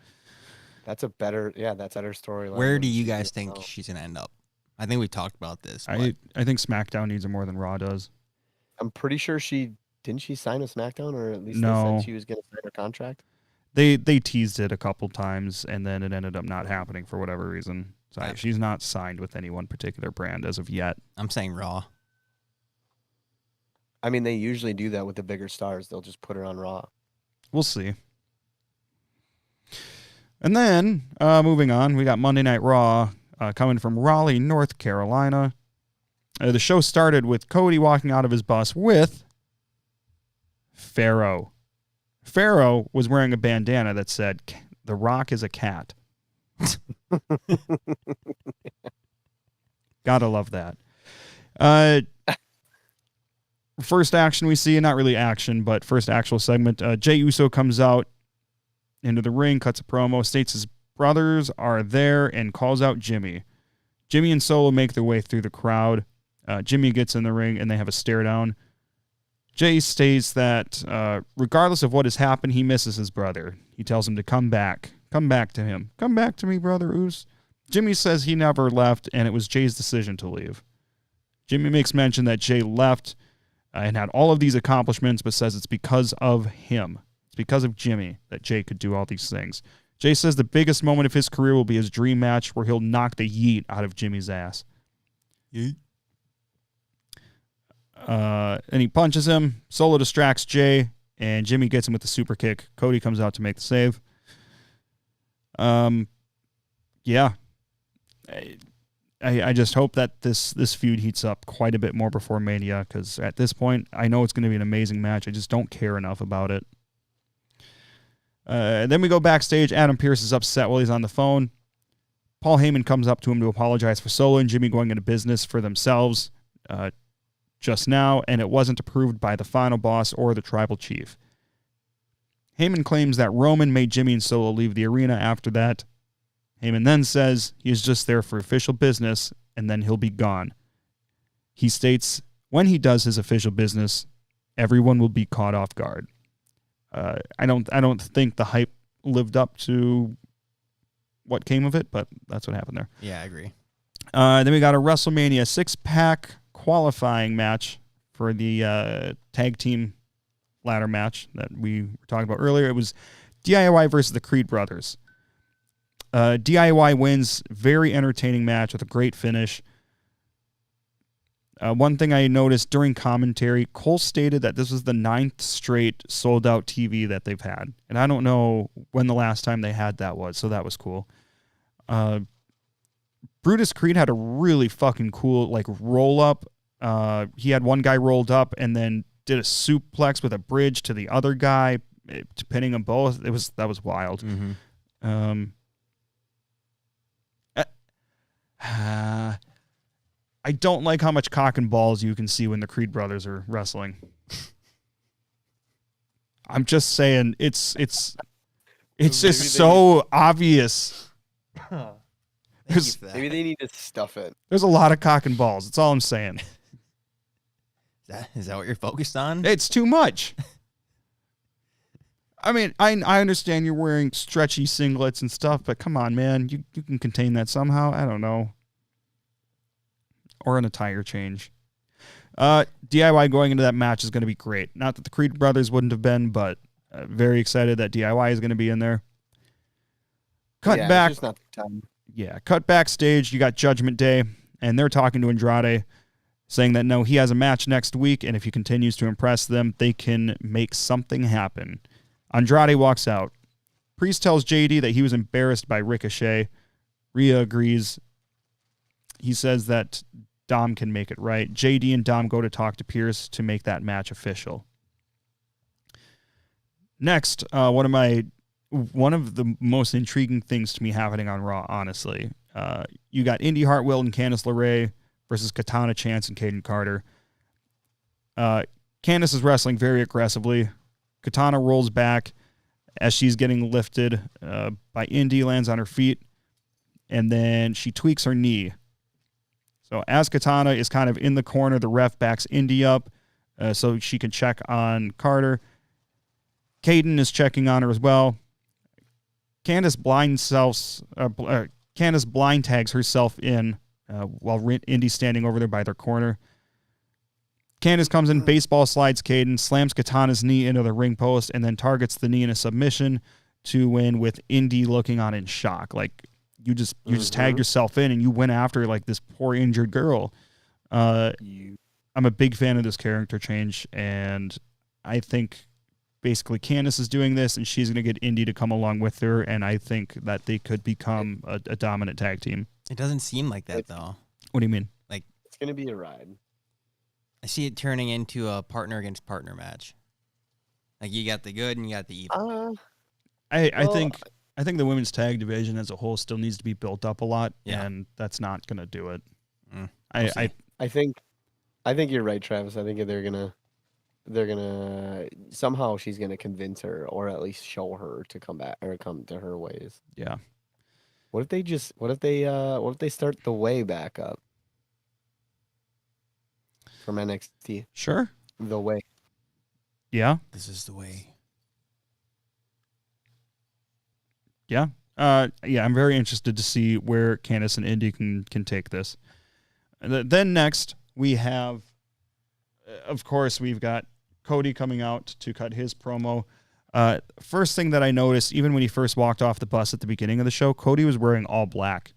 That's a better storyline. Where than do you she's guys doing think now. she's gonna end up? I think we talked about this. I think SmackDown needs her more than Raw does. I'm pretty sure didn't she sign with SmackDown, or at least No. they said she was going to sign her contract. They teased it a couple times, and then it ended up not happening for whatever reason. So Yeah. she's not signed with any one particular brand as of yet. I'm saying Raw. I mean, they usually do that with the bigger stars. They'll just put her on Raw. We'll see. And then, moving on, we got Monday Night Raw coming from Raleigh, North Carolina. The show started with Cody walking out of his bus with Pharaoh. Pharaoh was wearing a bandana that said, "The Rock is a cat." Gotta love that. First action we see, not really action, but first actual segment. Jey Uso comes out into the ring, cuts a promo, states his brothers are there, and calls out Jimmy. Jimmy and Solo make their way through the crowd. Jimmy gets in the ring, and they have a stare down. Jey states that regardless of what has happened, he misses his brother. He tells him to come back. Come back to him. Come back to me, Brother Oos. Jimmy says he never left, and it was Jay's decision to leave. Jimmy makes mention that Jey left and had all of these accomplishments, but says it's because of him. It's because of Jimmy that Jey could do all these things. Jey says the biggest moment of his career will be his dream match where he'll knock the yeet out of Jimmy's ass. Yeet. And he punches him. Solo distracts Jey, and Jimmy gets him with the super kick. Cody comes out to make the save. Yeah. I just hope that this feud heats up quite a bit more before Mania, because at this point, I know it's going to be an amazing match. I just don't care enough about it. Then we go backstage. Adam Pearce is upset while he's on the phone. Paul Heyman comes up to him to apologize for Solo and Jimmy going into business for themselves just now, and it wasn't approved by the final boss or the tribal chief. Heyman claims that Roman made Jimmy and Solo leave the arena after that. Heyman then says he is just there for official business, and then he'll be gone. He states when he does his official business, everyone will be caught off guard. I don't think the hype lived up to what came of it, but that's what happened there. Yeah, I agree. Then we got a WrestleMania 6-pack qualifying match for the tag team ladder match that we were talking about earlier. It was DIY versus the Creed brothers. DIY wins. Very entertaining match with a great finish. One thing I noticed during commentary, Cole stated that this was the 9th straight sold-out TV that they've had. And I don't know when the last time they had that was, so that was cool. Brutus Creed had a really fucking cool, like, roll-up. He had one guy rolled up and then did a suplex with a bridge to the other guy, pinning them both. That was wild. Mm-hmm. I don't like how much cock and balls you can see when the Creed brothers are wrestling. I'm just saying, it's just so obvious. Maybe they need to stuff it. There's a lot of cock and balls. That's all I'm saying. Is that what you're focused on? It's too much. I mean, I understand you're wearing stretchy singlets and stuff, but come on, man. You can contain that somehow. I don't know. Or an attire change. DIY going into that match is going to be great. Not that the Creed brothers wouldn't have been, but very excited that DIY is going to be in there. Cut back. It's just not the time. Yeah, cut backstage. You got Judgment Day, and they're talking to Andrade, saying that no, he has a match next week, and if he continues to impress them, they can make something happen. Andrade walks out. Priest tells JD that he was embarrassed by Ricochet. Rhea agrees. He says that Dom can make it right. JD and Dom go to talk to Pierce to make that match official. Next, one of the most intriguing things to me happening on Raw, honestly. You got Indy Hartwell and Candice LeRae versus Katana Chance and Kaden Carter. Candice is wrestling very aggressively. Katana rolls back as she's getting lifted by Indy, lands on her feet, and then she tweaks her knee. So as Katana is kind of in the corner, the ref backs Indy up so she can check on Carter. Kaden is checking on her as well. Candice blind tags herself in while Indy's standing over there by their corner. Candice comes in, baseball slides Kaden, slams Katana's knee into the ring post, and then targets the knee in a submission to win with Indy looking on in shock. Like, you just tagged yourself in and you went after like this poor injured girl. I'm a big fan of this character change, and I think basically Candice is doing this and she's going to get Indy to come along with her, and I think that they could become a dominant tag team. It doesn't seem like that, though. What do you mean? Like, it's going to be a ride. I see it turning into a partner against partner match. Like, you got the good and you got the evil. I think the women's tag division as a whole still needs to be built up a lot, and that's not going to do it. I think you're right, Travis. I think they're gonna somehow she's gonna convince her, or at least show her to come back or come to her ways. Yeah. What if they start the way back up from NXT? Sure. The way. Yeah. This is the way. Yeah. I'm very interested to see where Candice and Indy can take this. Then next we have, of course, we've got Cody coming out to cut his promo. First thing that I noticed, even when he first walked off the bus at the beginning of the show, Cody was wearing all black.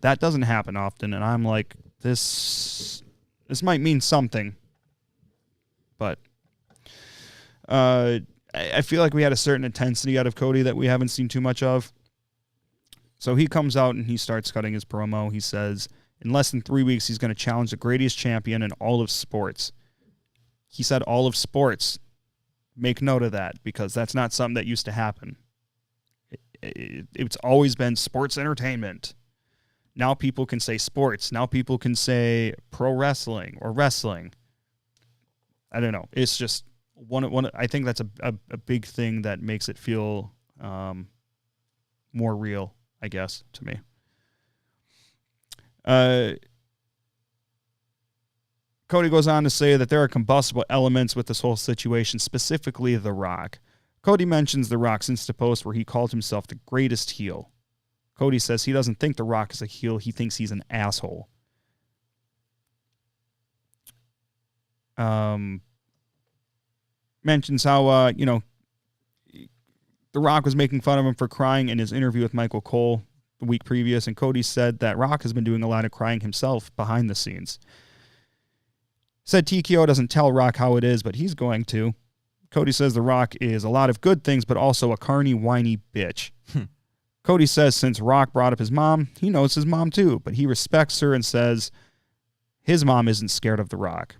That doesn't happen often, and I'm like, this might mean something. But I feel like we had a certain intensity out of Cody that we haven't seen too much of. So he comes out and he starts cutting his promo. He says, in less than 3 weeks, he's going to challenge the greatest champion in all of sports. He said all of sports. Make note of that, because that's not something that used to happen. It's always been sports entertainment. Now people can say sports. Now people can say pro wrestling or wrestling. I don't know. It's just one. I think that's a big thing that makes it feel more real, I guess, to me. Cody goes on to say that there are combustible elements with this whole situation, specifically The Rock. Cody mentions The Rock's Insta post where he called himself the greatest heel. Cody says he doesn't think The Rock is a heel. He thinks he's an asshole. Mentions how, The Rock was making fun of him for crying in his interview with Michael Cole the week previous, and Cody said that Rock has been doing a lot of crying himself behind the scenes. Said TKO doesn't tell Rock how it is, but he's going to. Cody says The Rock is a lot of good things, but also a carny, whiny bitch. Cody says since Rock brought up his mom, he knows his mom too, but he respects her and says his mom isn't scared of The Rock.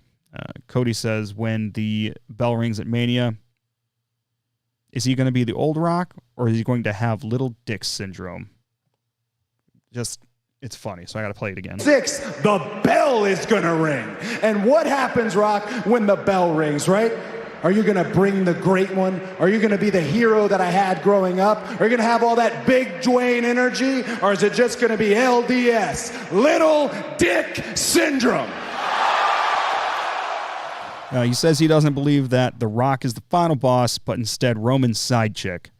Cody says when the bell rings at Mania, is he going to be the old Rock or is he going to have little dick syndrome? It's funny, so I got to play it again. 6, the bell is going to ring. And what happens, Rock, when the bell rings, right? Are you going to bring the great one? Are you going to be the hero that I had growing up? Are you going to have all that big Dwayne energy? Or is it just going to be LDS, little dick syndrome? He says he doesn't believe that The Rock is the final boss, but instead Roman's side chick.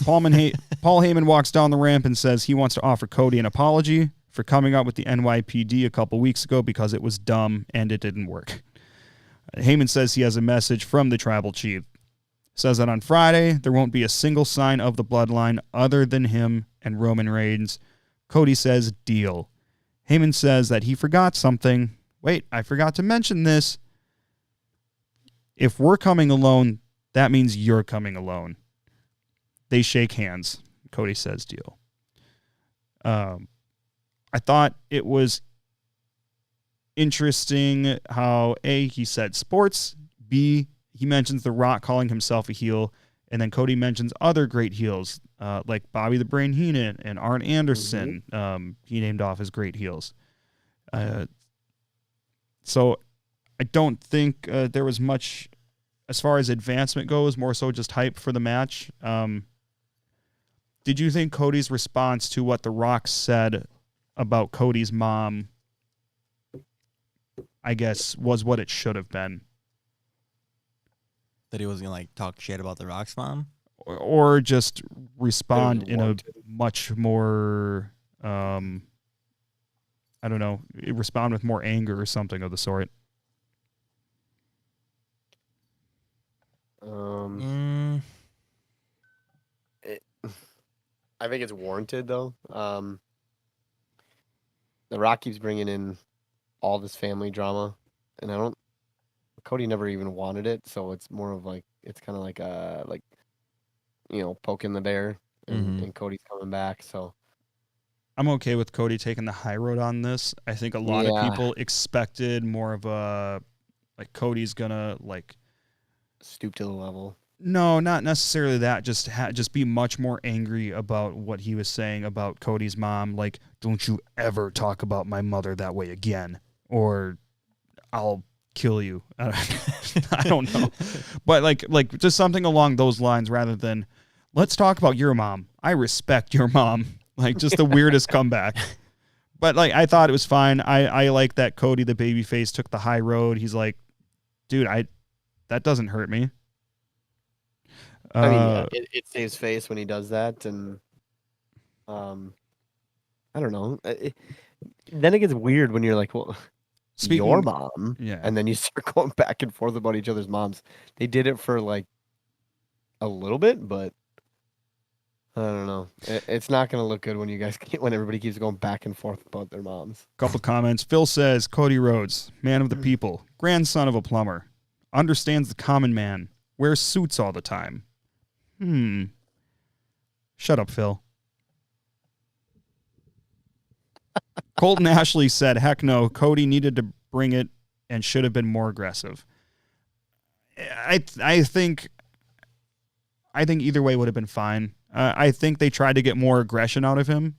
Paul Heyman walks down the ramp and says he wants to offer Cody an apology for coming up with the NYPD a couple weeks ago because it was dumb and it didn't work. Heyman says he has a message from the tribal chief. Says that on Friday, there won't be a single sign of the bloodline other than him and Roman Reigns. Cody says, deal. Heyman says that he forgot something. Wait, I forgot to mention this. If we're coming alone, that means you're coming alone. They shake hands. Cody says, deal. I thought it was interesting how A, he said sports, B, he mentions The Rock calling himself a heel, and then Cody mentions other great heels like Bobby the Brain Heenan and Arn Anderson. He named off as great heels. So I don't think there was much as far as advancement goes, more so just hype for the match. Did you think Cody's response to what The Rock said about Cody's mom, I guess, was what it should have been? That he was going to talk shit about The Rock's mom? Or just respond in a much more, I don't know, respond with more anger or something of the sort. I think it's warranted though. The Rock keeps bringing in all this family drama, and Cody never even wanted it, so it's more of it's kind of like poking the bear, and Cody's coming back. So I'm okay with Cody taking the high road on this. I think a lot of people expected more of a Cody's gonna stoop to the level. No, not necessarily that. Just be much more angry about what he was saying about Cody's mom. Don't you ever talk about my mother that way again, or I'll kill you. I don't know, but just something along those lines rather than let's talk about your mom. I respect your mom. Just the weirdest comeback. But I thought it was fine. I like that Cody the babyface took the high road. He's like, dude, that doesn't hurt me. I mean, it saves face when he does that, and I don't know. Then it gets weird when you're like, well, your mom, and then you start going back and forth about each other's moms. They did it for a little bit, but I don't know. It's not going to look good when everybody keeps going back and forth about their moms. Couple comments. Phil says, Cody Rhodes, man of the people, grandson of a plumber, understands the common man, wears suits all the time. Shut up, Phil. Colton Ashley said, heck no, Cody needed to bring it and should have been more aggressive. I think either way would have been fine. I think they tried to get more aggression out of him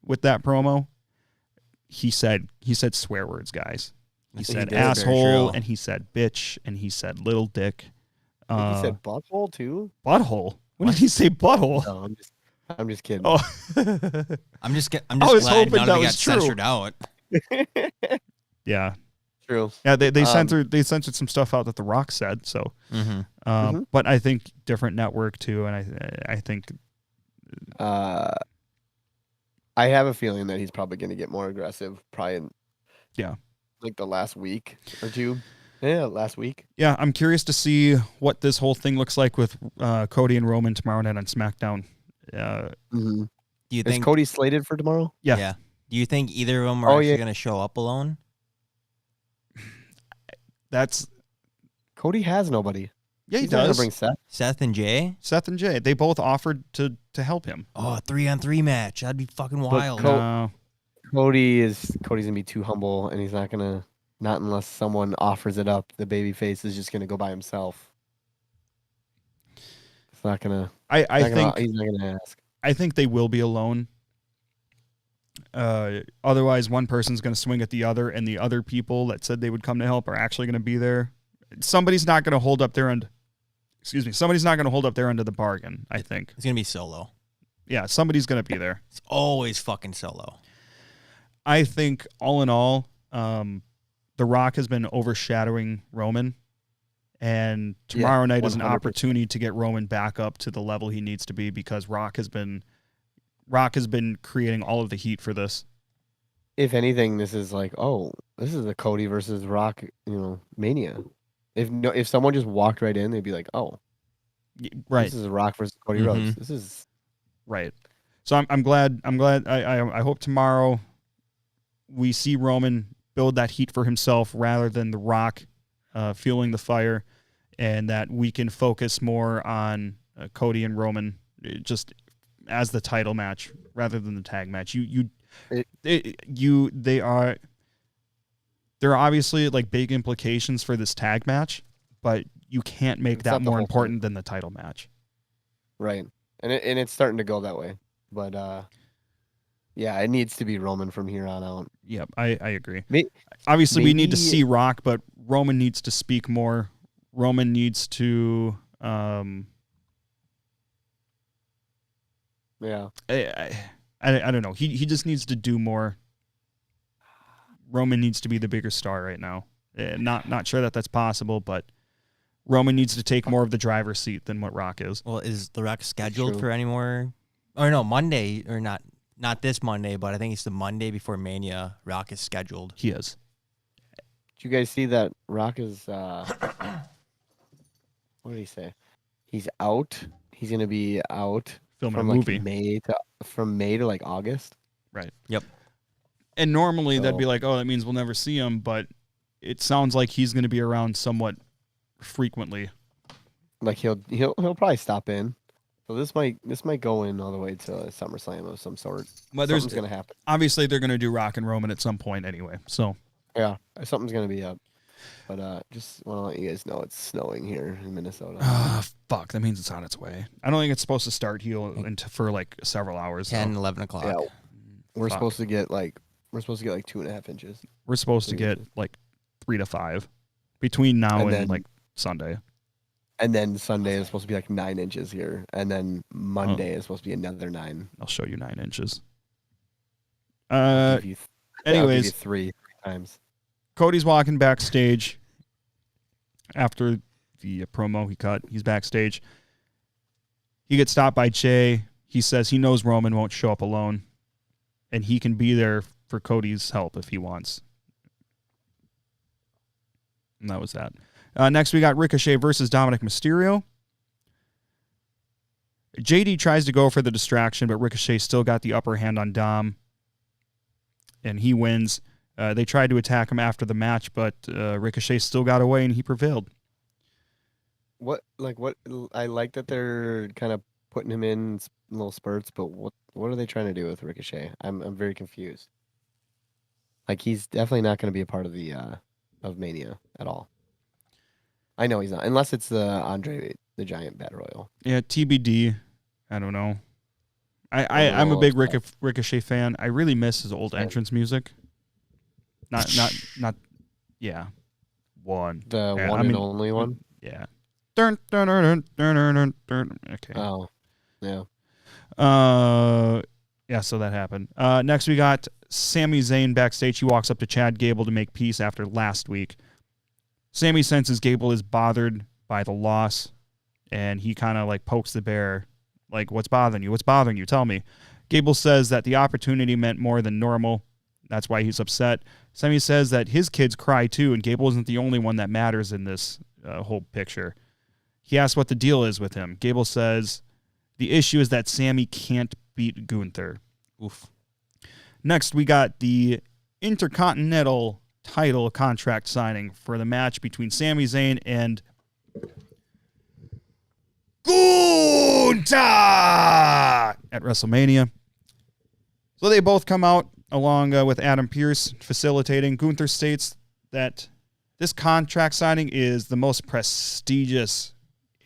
with that promo. He said swear words, guys. He said asshole, and he said bitch, and he said little dick. He said butthole too. Butthole? When did he say butthole? No, I'm just kidding. Oh, I'm just I was glad hoping none that of it was got true. censored out. Yeah. True. Yeah, they censored some stuff out that The Rock said. So, but I think different network too, and I think I have a feeling that he's probably going to get more aggressive. Probably in like the last week or two. Yeah, last week. Yeah, I'm curious to see what this whole thing looks like with Cody and Roman tomorrow night on SmackDown. Do you Is think Cody slated for tomorrow? Yeah. Do you think either of them are actually going to show up alone? That's Cody has nobody. Yeah, he He's not gonna does. bring Seth. Seth and Jay? Seth and Jay. They both offered to help him. Oh, a 3-on-3 match. That'd be fucking wild. No. Cody's gonna be too humble, and he's not gonna. Not unless someone offers it up. The babyface is just gonna go by himself. It's not gonna. I think he's not gonna ask. I think they will be alone. Otherwise, one person's going to swing at the other, and the other people that said they would come to help are actually going to be there. Somebody's not going to hold up their end. Excuse me. Somebody's not going to hold up their end of the bargain, I think. It's going to be Solo. Yeah, somebody's going to be there. It's always fucking Solo. I think, all in all, The Rock has been overshadowing Roman, and tomorrow night is an 100%. opportunity to get Roman back up to the level he needs to be, because Rock has been creating all of the heat for this. If anything, this is like, this is the Cody versus Rock, Mania. If someone just walked right in, they'd be like, Right. this is Rock versus Cody Rhodes. This is right. So I'm glad. I hope tomorrow we see Roman build that heat for himself rather than The Rock fueling the fire, and that we can focus more on Cody and Roman just as the title match rather than the tag match. There are obviously like big implications for this tag match, but you can't make that more important than the title match. right, and it's starting to go that way. But it needs to be Roman from here on out. Yep, I agree. Obviously, we need to see Rock, but Roman needs to speak more. Roman needs to. I don't know. He just needs to do more. Roman needs to be the bigger star right now. Not sure that's possible, but Roman needs to take more of the driver's seat than what Rock is. Well, is The Rock scheduled for any more? Or no, Monday, or not this Monday, but I think it's the Monday before Mania. Rock is scheduled. He is. Did you guys see that Rock is? What did he say? He's out. He's gonna be out Filming from a movie. From May to like August. Right. Yep. And normally that'd be like, that means we'll never see him, but it sounds like he's going to be around somewhat frequently. Like he'll probably stop in. So this might go in all the way to SummerSlam of some sort. But something's gonna happen. Obviously, they're going to do Rock and Roman at some point anyway. So Yeah, something's gonna be up. But just want to let you guys know it's snowing here in Minnesota. Fuck, that means it's on its way. I don't think it's supposed to start for like several hours. 10, 11 o'clock. Yeah, we're supposed to get like 2.5 inches. We're supposed to get like 3 to 5 between now and like Sunday. And then Sunday is supposed to be like 9 inches here, and then Monday is supposed to be another 9. I'll show you 9 inches. I'll give you Anyways, three times. Cody's walking backstage after the promo he cut. He's backstage. He gets stopped by Jay. He says he knows Roman won't show up alone, and he can be there for Cody's help if he wants. And that was that. Next, we got Ricochet versus Dominic Mysterio. JD tries to go for the distraction, but Ricochet still got the upper hand on Dom, and he wins. They tried to attack him after the match, but Ricochet still got away, and he prevailed. What I like that they're kind of putting him in little spurts, but what are they trying to do with Ricochet? I'm very confused. Like, he's definitely not going to be a part of the of Mania at all. I know he's not, unless it's the Andre the Giant Battle Royal. Yeah, TBD. I don't know. I'm a big Ricochet fan. I really miss his old entrance music. Not. Yeah. One. The one and only one. Yeah. Dun, dun, dun, dun, dun, dun, dun. Okay. Oh. Yeah. Yeah. So that happened. Next we got Sami Zayn backstage. He walks up to Chad Gable to make peace after last week. Sami senses Gable is bothered by the loss, and he kind of like pokes the bear, like, what's bothering you? What's bothering you? Tell me. Gable says that the opportunity meant more than normal. That's why he's upset. Sami says that his kids cry too, and Gable isn't the only one that matters in this whole picture. He asks what the deal is with him. Gable says the issue is that Sami can't beat Gunther. Oof. Next, we got the Intercontinental title contract signing for the match between Sami Zayn and Gunther at WrestleMania. So they both come out along with Adam Pearce facilitating. Gunther states that this contract signing is the most prestigious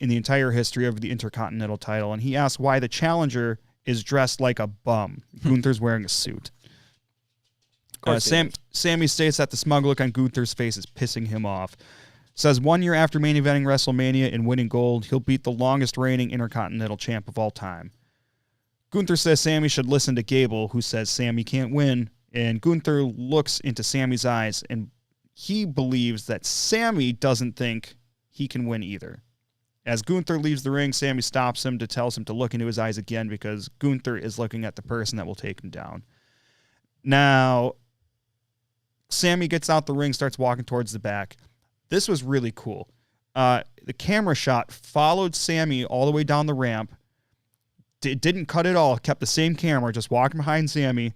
in the entire history of the Intercontinental title, and he asks why the challenger is dressed like a bum. Gunther's wearing a suit. Sami states that the smug look on Gunther's face is pissing him off. Says 1 year after main eventing WrestleMania and winning gold, he'll beat the longest reigning Intercontinental champ of all time. Gunther says Sami should listen to Gable, who says Sami can't win, and Gunther looks into Sami's eyes, and he believes that Sami doesn't think he can win either. As Gunther leaves the ring, Sami stops him to tells him to look into his eyes again because Gunther is looking at the person that will take him down. Now, Sami gets out the ring, starts walking towards the back. This was really cool. The camera shot followed Sami all the way down the ramp. It didn't cut at all. Kept the same camera, just walking behind Sami,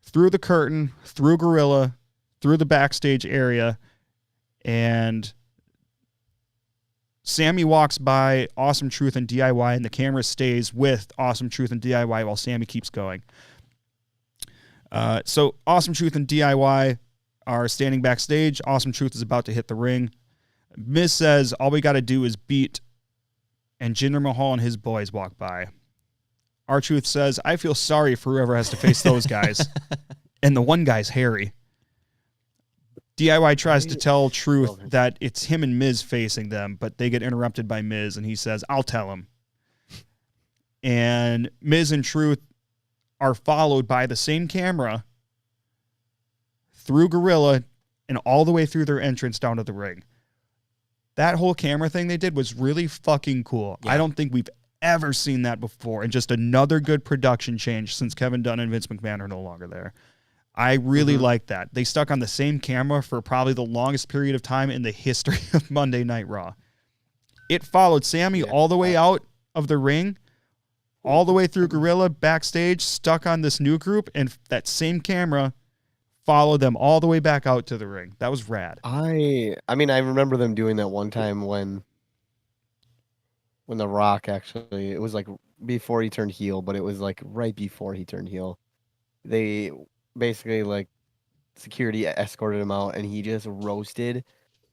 through the curtain, through Gorilla, through the backstage area, and Sami walks by Awesome Truth and DIY, and the camera stays with Awesome Truth and DIY while Sami keeps going. So Awesome Truth and DIY are standing backstage. Awesome Truth is about to hit the ring. Miz says all we got to do is beat, and Jinder Mahal and his boys walk by. R-Truth says, I feel sorry for whoever has to face those guys. And the one guy's hairy. DIY tries to tell Truth that it's him and Miz facing them, but they get interrupted by Miz, and he says, I'll tell him. And Miz and Truth are followed by the same camera through Gorilla and all the way through their entrance down to the ring. That whole camera thing they did was really fucking cool. Yeah. I don't think we've ever seen that before, and just another good production change since Kevin Dunn and Vince McMahon are no longer there. I really like that. They stuck on the same camera for probably the longest period of time in the history of Monday Night Raw. It followed Sami all the way out of the ring, all the way through Gorilla, backstage, stuck on this new group, and that same camera followed them all the way back out to the ring. That was rad. I mean, I remember them doing that one time when The Rock actually, it was like before he turned heel, but it was like right before he turned heel. They basically like security escorted him out, and he just roasted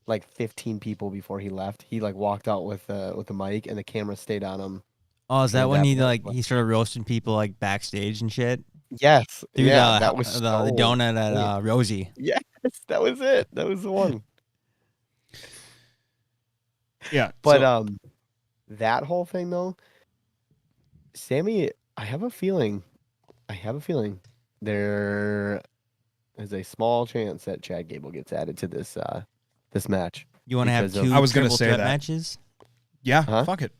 like 15 people before he left. He like walked out with a mic, and the camera stayed on him. Oh, is that when he started roasting people like backstage and shit? Yes. Dude, yeah, that was the donut at Rosie. Yes, that was it. That was the one. Yeah. But that whole thing though, Sami, I have a feeling there is a small chance that Chad Gable gets added to this this match. You want to have two I was gonna say threat that. matches? Yeah, fuck it.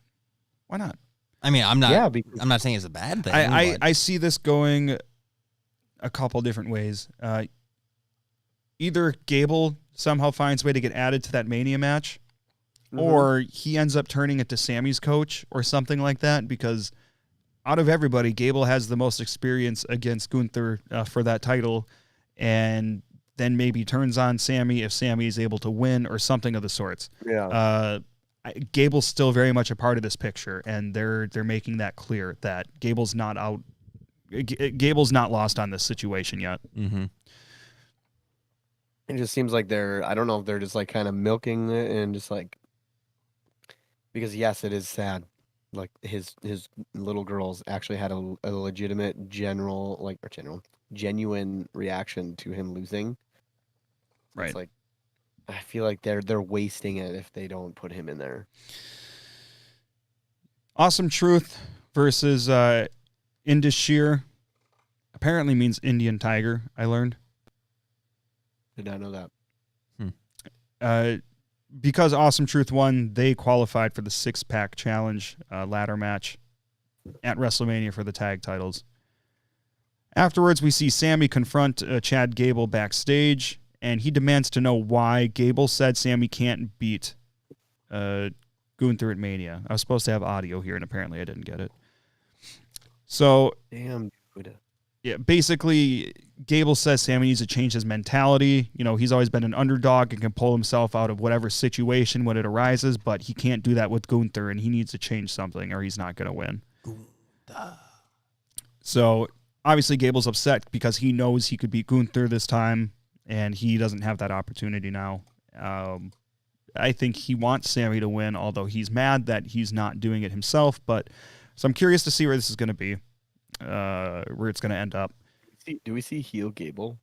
Why not? I mean, I'm not. Yeah, I'm not saying it's a bad thing. I see this going a couple different ways. Either Gable somehow finds a way to get added to that Mania match, or he ends up turning it to Sami's coach or something like that, because out of everybody, Gable has the most experience against Gunther for that title, and then maybe turns on Sami if Sami is able to win or something of the sorts. Yeah. Gable's still very much a part of this picture, and they're making that clear that Gable's not out. Gable's not lost on this situation yet. Mm-hmm. It just seems like I don't know if they're just like kind of milking it and just like, because yes, it is sad. Like his little girls actually had a legitimate genuine reaction to him losing. Right. It's like, I feel like they're wasting it if they don't put him in there. Awesome Truth versus Indus Sher. apparently means Indian tiger, I learned. Did not know that. Because Awesome Truth won, they qualified for the 6-pack challenge ladder match at WrestleMania for the tag titles. Afterwards, we see Sammy confront Chad Gable backstage, and he demands to know why Gable said Sammy can't beat Gunther at Mania. I was supposed to have audio here, and apparently I didn't get it. So, Damn, dude. yeah, basically, Gable says Sammy needs to change his mentality. You know, he's always been an underdog and can pull himself out of whatever situation when it arises, but he can't do that with Gunther, and he needs to change something or he's not going to win. So, obviously, Gable's upset because he knows he could beat Gunther this time, and he doesn't have that opportunity now. I think he wants Sammy to win, although he's mad that he's not doing it himself. But so I'm curious to see where this is going to be, where it's going to end up. Do we see heel Gable?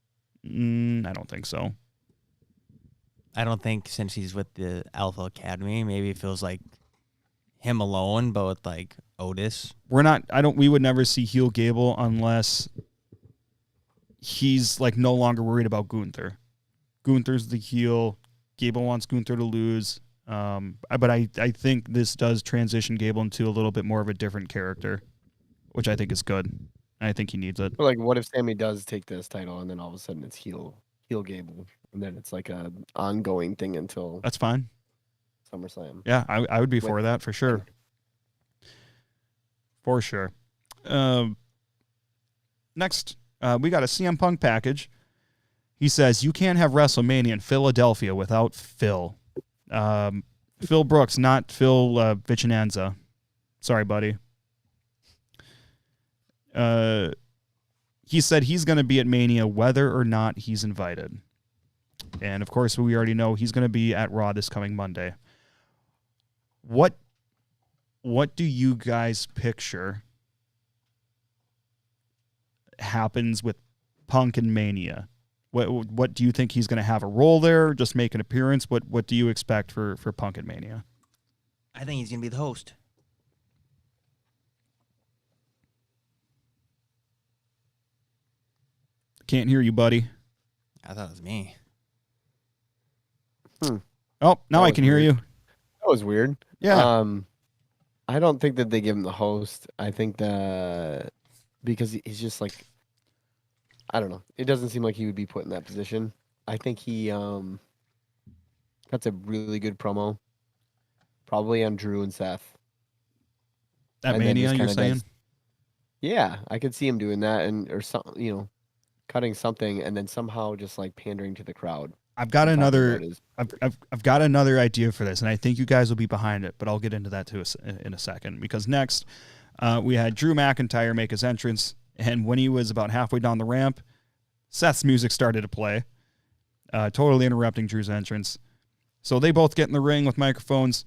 I don't think so. I don't think since he's with the Alpha Academy, maybe it feels like him alone, but with like Otis. We would never see heel Gable unless he's like no longer worried about Gunther. Gunther's the heel. Gable wants Gunther to lose. But I think this does transition Gable into a little bit more of a different character, which I think is good. I think he needs it. But like, what if Sammy does take this title and then all of a sudden it's heel Gable, and then it's like a ongoing thing until That's fine. SummerSlam? Yeah, I would be for that for sure. For sure. Next, we got a CM Punk package. He says, you can't have WrestleMania in Philadelphia without Phil. Phil Brooks, not Phil Vicinanza. Sorry, buddy. He said he's going to be at Mania whether or not he's invited. And, of course, we already know he's going to be at Raw this coming Monday. What do you guys picture happens with Punk and Mania? What do you think he's going to have a role there? Just make an appearance? What do you expect for Punk and Mania? I think he's going to be the host. Can't hear you, buddy. I thought it was me. Oh, now I can hear you. That was weird. Yeah. I don't think that they give him the host. I think that because he's just like, I don't know. It doesn't seem like he would be put in that position. I think he cuts a really good promo, probably on Drew and Seth. At And then Mania, just you're kinda saying? does- Yeah, I could see him doing that, or something, cutting something and then somehow just like pandering to the crowd. I've got Talking another. about his- I've got another idea for this, and I think you guys will be behind it. But I'll get into that too in a second. Because next, we had Drew McIntyre make his entrance, and when he was about halfway down the ramp, Seth's music started to play, totally interrupting Drew's entrance. So they both get in the ring with microphones.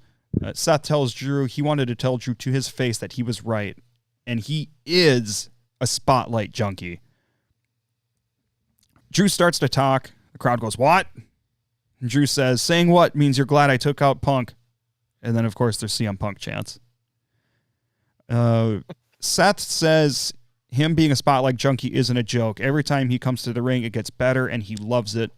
Seth tells Drew he wanted to tell Drew to his face that he was right, and he is a spotlight junkie. Drew starts to talk. The crowd goes, "What?" And Drew says, "Saying what means you're glad I took out Punk." And then, of course, there's CM Punk chants. Seth says him being a spotlight junkie isn't a joke. Every time he comes to the ring, it gets better, and he loves it.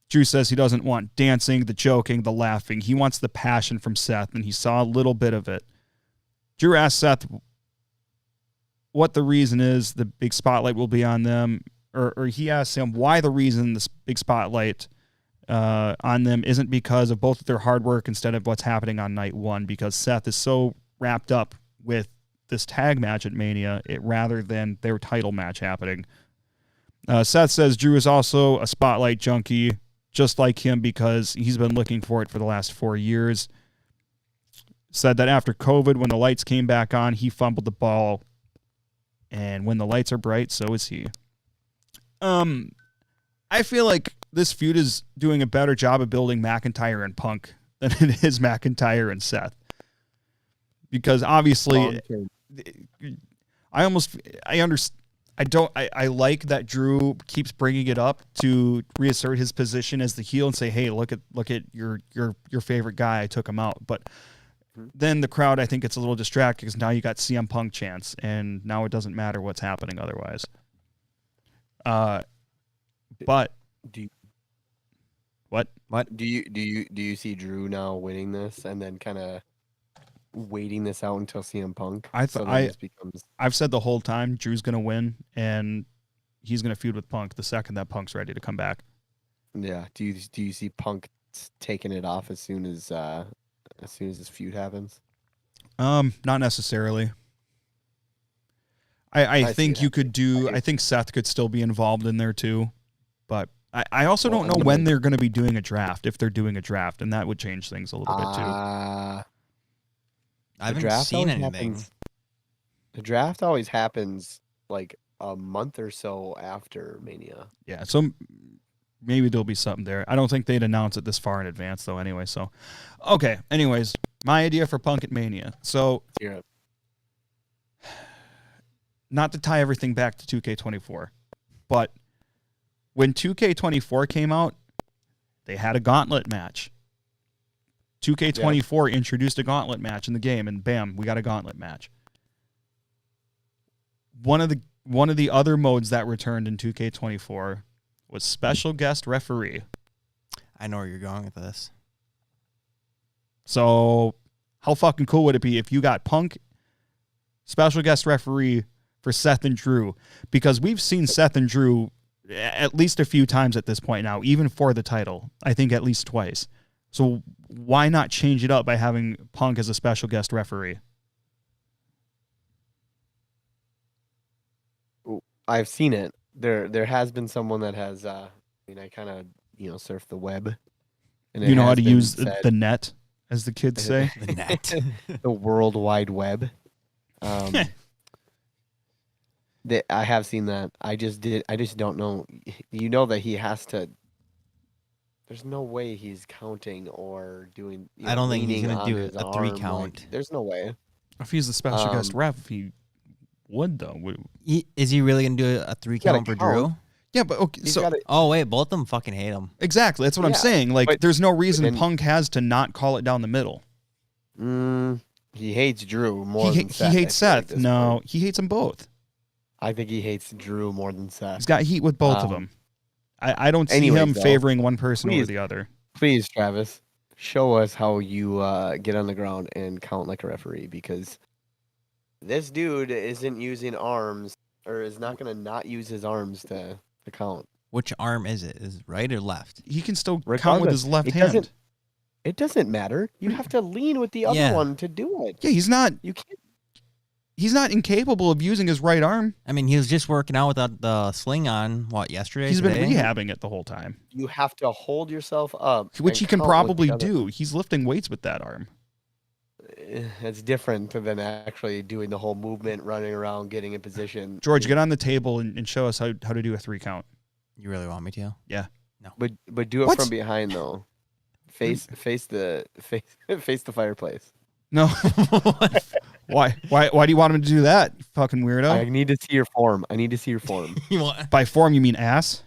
Drew says he doesn't want dancing, the joking, the laughing. He wants the passion from Seth, and he saw a little bit of it. Drew asks Seth what the reason is the big spotlight will be on them, or he asks him why the reason this big spotlight on them isn't because of both of their hard work instead of what's happening on night one, because Seth is so wrapped up with this tag match at Mania rather than their title match happening. Seth says Drew is also a spotlight junkie, just like him, because he's been looking for it for the last 4 years. Said that after COVID, when the lights came back on, he fumbled the ball. And when the lights are bright, so is he. I feel like this feud is doing a better job of building McIntyre and Punk than it is McIntyre and Seth. Because obviously, I like that Drew keeps bringing it up to reassert his position as the heel and say, "Hey, look at your favorite guy. I took him out." But then the crowd, I think, gets a little distracted because now you got CM Punk chants, and now it doesn't matter what's happening otherwise. But do you, what? do you see Drew now winning this and then kind of waiting this out until CM Punk? I've said the whole time Drew's going to win, and he's going to feud with Punk the second that Punk's ready to come back. Yeah. Do you see Punk taking it off as soon as this feud happens? Not necessarily. I think you could do. I think Seth could still be involved in there too, but I also don't know when they're going to be doing a draft, if they're doing a draft, and that would change things a little bit too. I haven't seen anything. The draft always happens like a month or so after Mania. Yeah, so maybe there'll be something there. I don't think they'd announce it this far in advance, though, anyway. So, okay. Anyways, my idea for Punk at Mania. So, not to tie everything back to 2K24, but when 2K24 came out, they had a gauntlet match. 2K24 introduced a gauntlet match in the game, and bam, we got a gauntlet match. One of the other modes that returned in 2K24 was special guest referee. I know where you're going with this. So, how fucking cool would it be if you got Punk special guest referee for Seth and Drew? Because we've seen Seth and Drew at least a few times at this point now, even for the title. I think at least twice. So why not change it up by having Punk as a special guest referee? I've seen it. There has been someone that has. I kind of surf the web. And you know how to use the net, as the kids say. The net, the World Wide Web. I have seen that. I just don't know. You know that he has to. There's no way he's counting or doing. I don't think he's gonna do a 3 count. There's no way. If he's the special guest ref, he would though. Is he really gonna do a 3 count for Drew? Yeah, but okay. Oh wait, both of them fucking hate him. Exactly. That's what I'm saying. Like, there's no reason Punk has to not call it down the middle. He hates Drew more than Seth. He hates Seth. No, he hates them both. I think he hates Drew more than Seth. He's got heat with both of them. I don't see him favoring one person over the other. Please, Travis, show us how you get on the ground and count like a referee, because this dude isn't using arms, or is not going to not use his arms to count. Which arm is it? Is it right or left? He can still count with his left hand. It doesn't matter. You have to lean with the other one to do it. Yeah, he's not. You can't. He's not incapable of using his right arm. I mean, he was just working out without the sling on, yesterday? He's been rehabbing it the whole time. You have to hold yourself up. Which he can probably do. He's lifting weights with that arm. It's different than actually doing the whole movement, running around, getting in position. George, get on the table and show us how to do a 3 count. You really want me to? Yeah. No. But do it from behind, though. Face the fireplace. No. Why do you want him to do that, you fucking weirdo? I need to see your form. By form, you mean ass?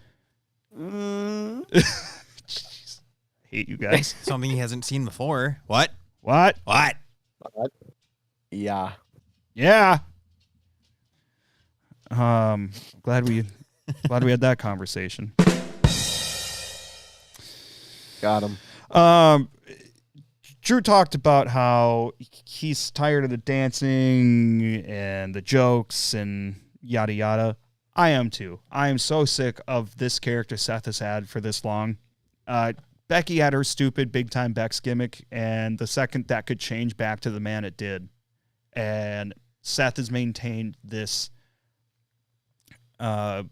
Jeez. Hate you guys. Something he hasn't seen before. What? Yeah. Glad we had that conversation. Got him. Drew talked about how he's tired of the dancing and the jokes and yada yada. I am too. I am so sick of this character Seth has had for this long. Becky had her stupid big time Bex gimmick, and the second that could change back to the man, it did. And Seth has maintained this. It's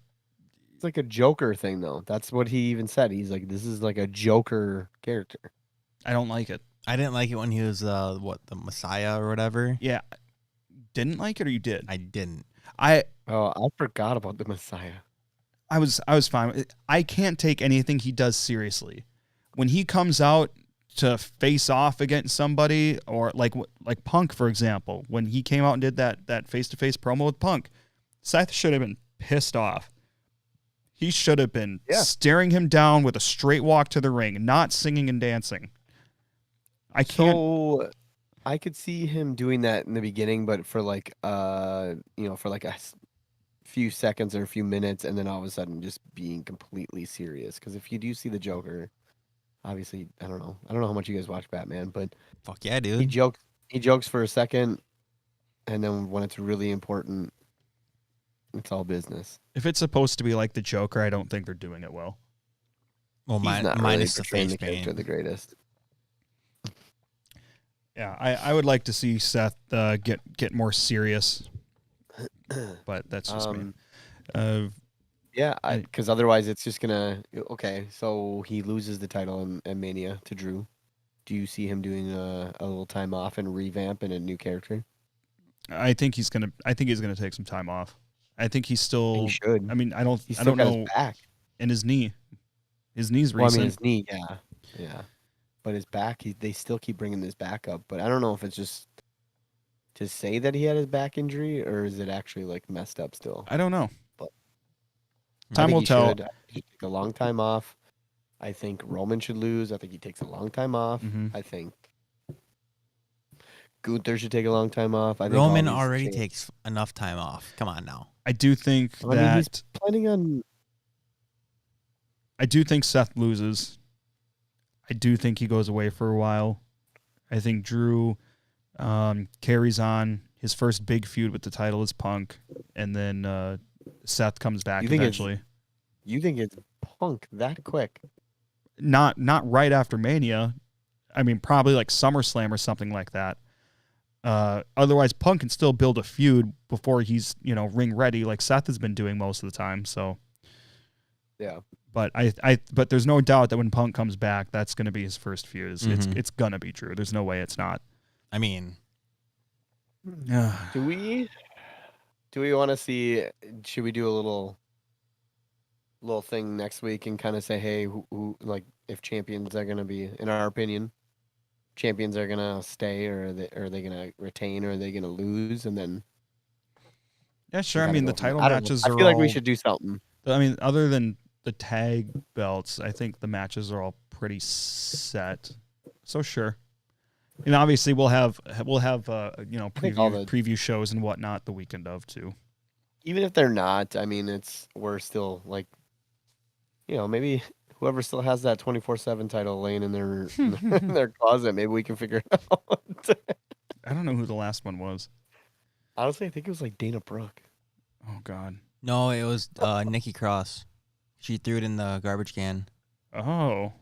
like a Joker thing, though. That's what he even said. He's like, this is like a Joker character. I don't like it. I didn't like it when he was the Messiah or whatever. Yeah. Didn't like it, or you did? I didn't. I forgot about the Messiah. I was fine. I can't take anything he does seriously. When he comes out to face off against somebody, or like Punk, for example, when he came out and did that face-to-face promo with Punk, Seth should have been pissed off. He should have been staring him down with a straight walk to the ring, not singing and dancing. I can't. So I could see him doing that in the beginning, but for like for like few seconds or a few minutes, and then all of a sudden just being completely serious. Because if you do see the Joker, obviously, I don't know how much you guys watch Batman, but Fuck yeah, dude. He jokes for a second, and then when it's really important, it's all business. If it's supposed to be like the Joker, I don't think they're doing it well. Well, He's not minus really the portraying face the character paint. the greatest. Yeah, I would like to see Seth get more serious, but that's just me. Yeah, because otherwise it's just gonna. Okay, so he loses the title in Mania to Drew. Do you see him doing a little time off and revamp in a new character? I think he's gonna take some time off. I think he's still. He should. I mean, I don't He's still got know. his back. And his knee. His knee's Well, I recent. mean, his knee, yeah. But his back, they still keep bringing his back up. But I don't know if it's just to say that he had his back injury, or is it actually like messed up still? I don't know. But Time will tell. He should take a long time off. I think Roman should lose. I think he takes a long time off. Mhm. I think Gunther should take a long time off. I think Roman all these already change- takes enough time off. Come on now. I do think I mean, that he's planning on. I do think Seth loses. I do think he goes away for a while. I think Drew carries on. His first big feud with the title is Punk, and then Seth comes back eventually. You think it's Punk that quick? Not right after Mania. I mean, probably like SummerSlam or something like that. Otherwise, Punk can still build a feud before he's ring ready, like Seth has been doing most of the time. So, yeah. But but there's no doubt that when Punk comes back, that's going to be his first feud. It's gonna be Drew. There's no way it's not. I mean, Do we want to see? Should we do a little thing next week and kind of say, hey, who like if champions are gonna be, in our opinion, champions are gonna stay, or are they gonna retain, or are they gonna lose, and then Yeah, sure. I mean, the title I don't know. matches I are feel like we all- should do something. I mean, other than the tag belts, I think the matches are all pretty set. So sure. And obviously we'll have think all preview shows and whatnot the weekend of too. Even if they're not, I mean, we're still like, maybe whoever still has that 24/7 title laying in their in their closet, maybe we can figure it out. I don't know who the last one was. Honestly, I think it was like Dana Brooke. Oh God. no, it was Nikki Cross. She threw it in the garbage can. Oh.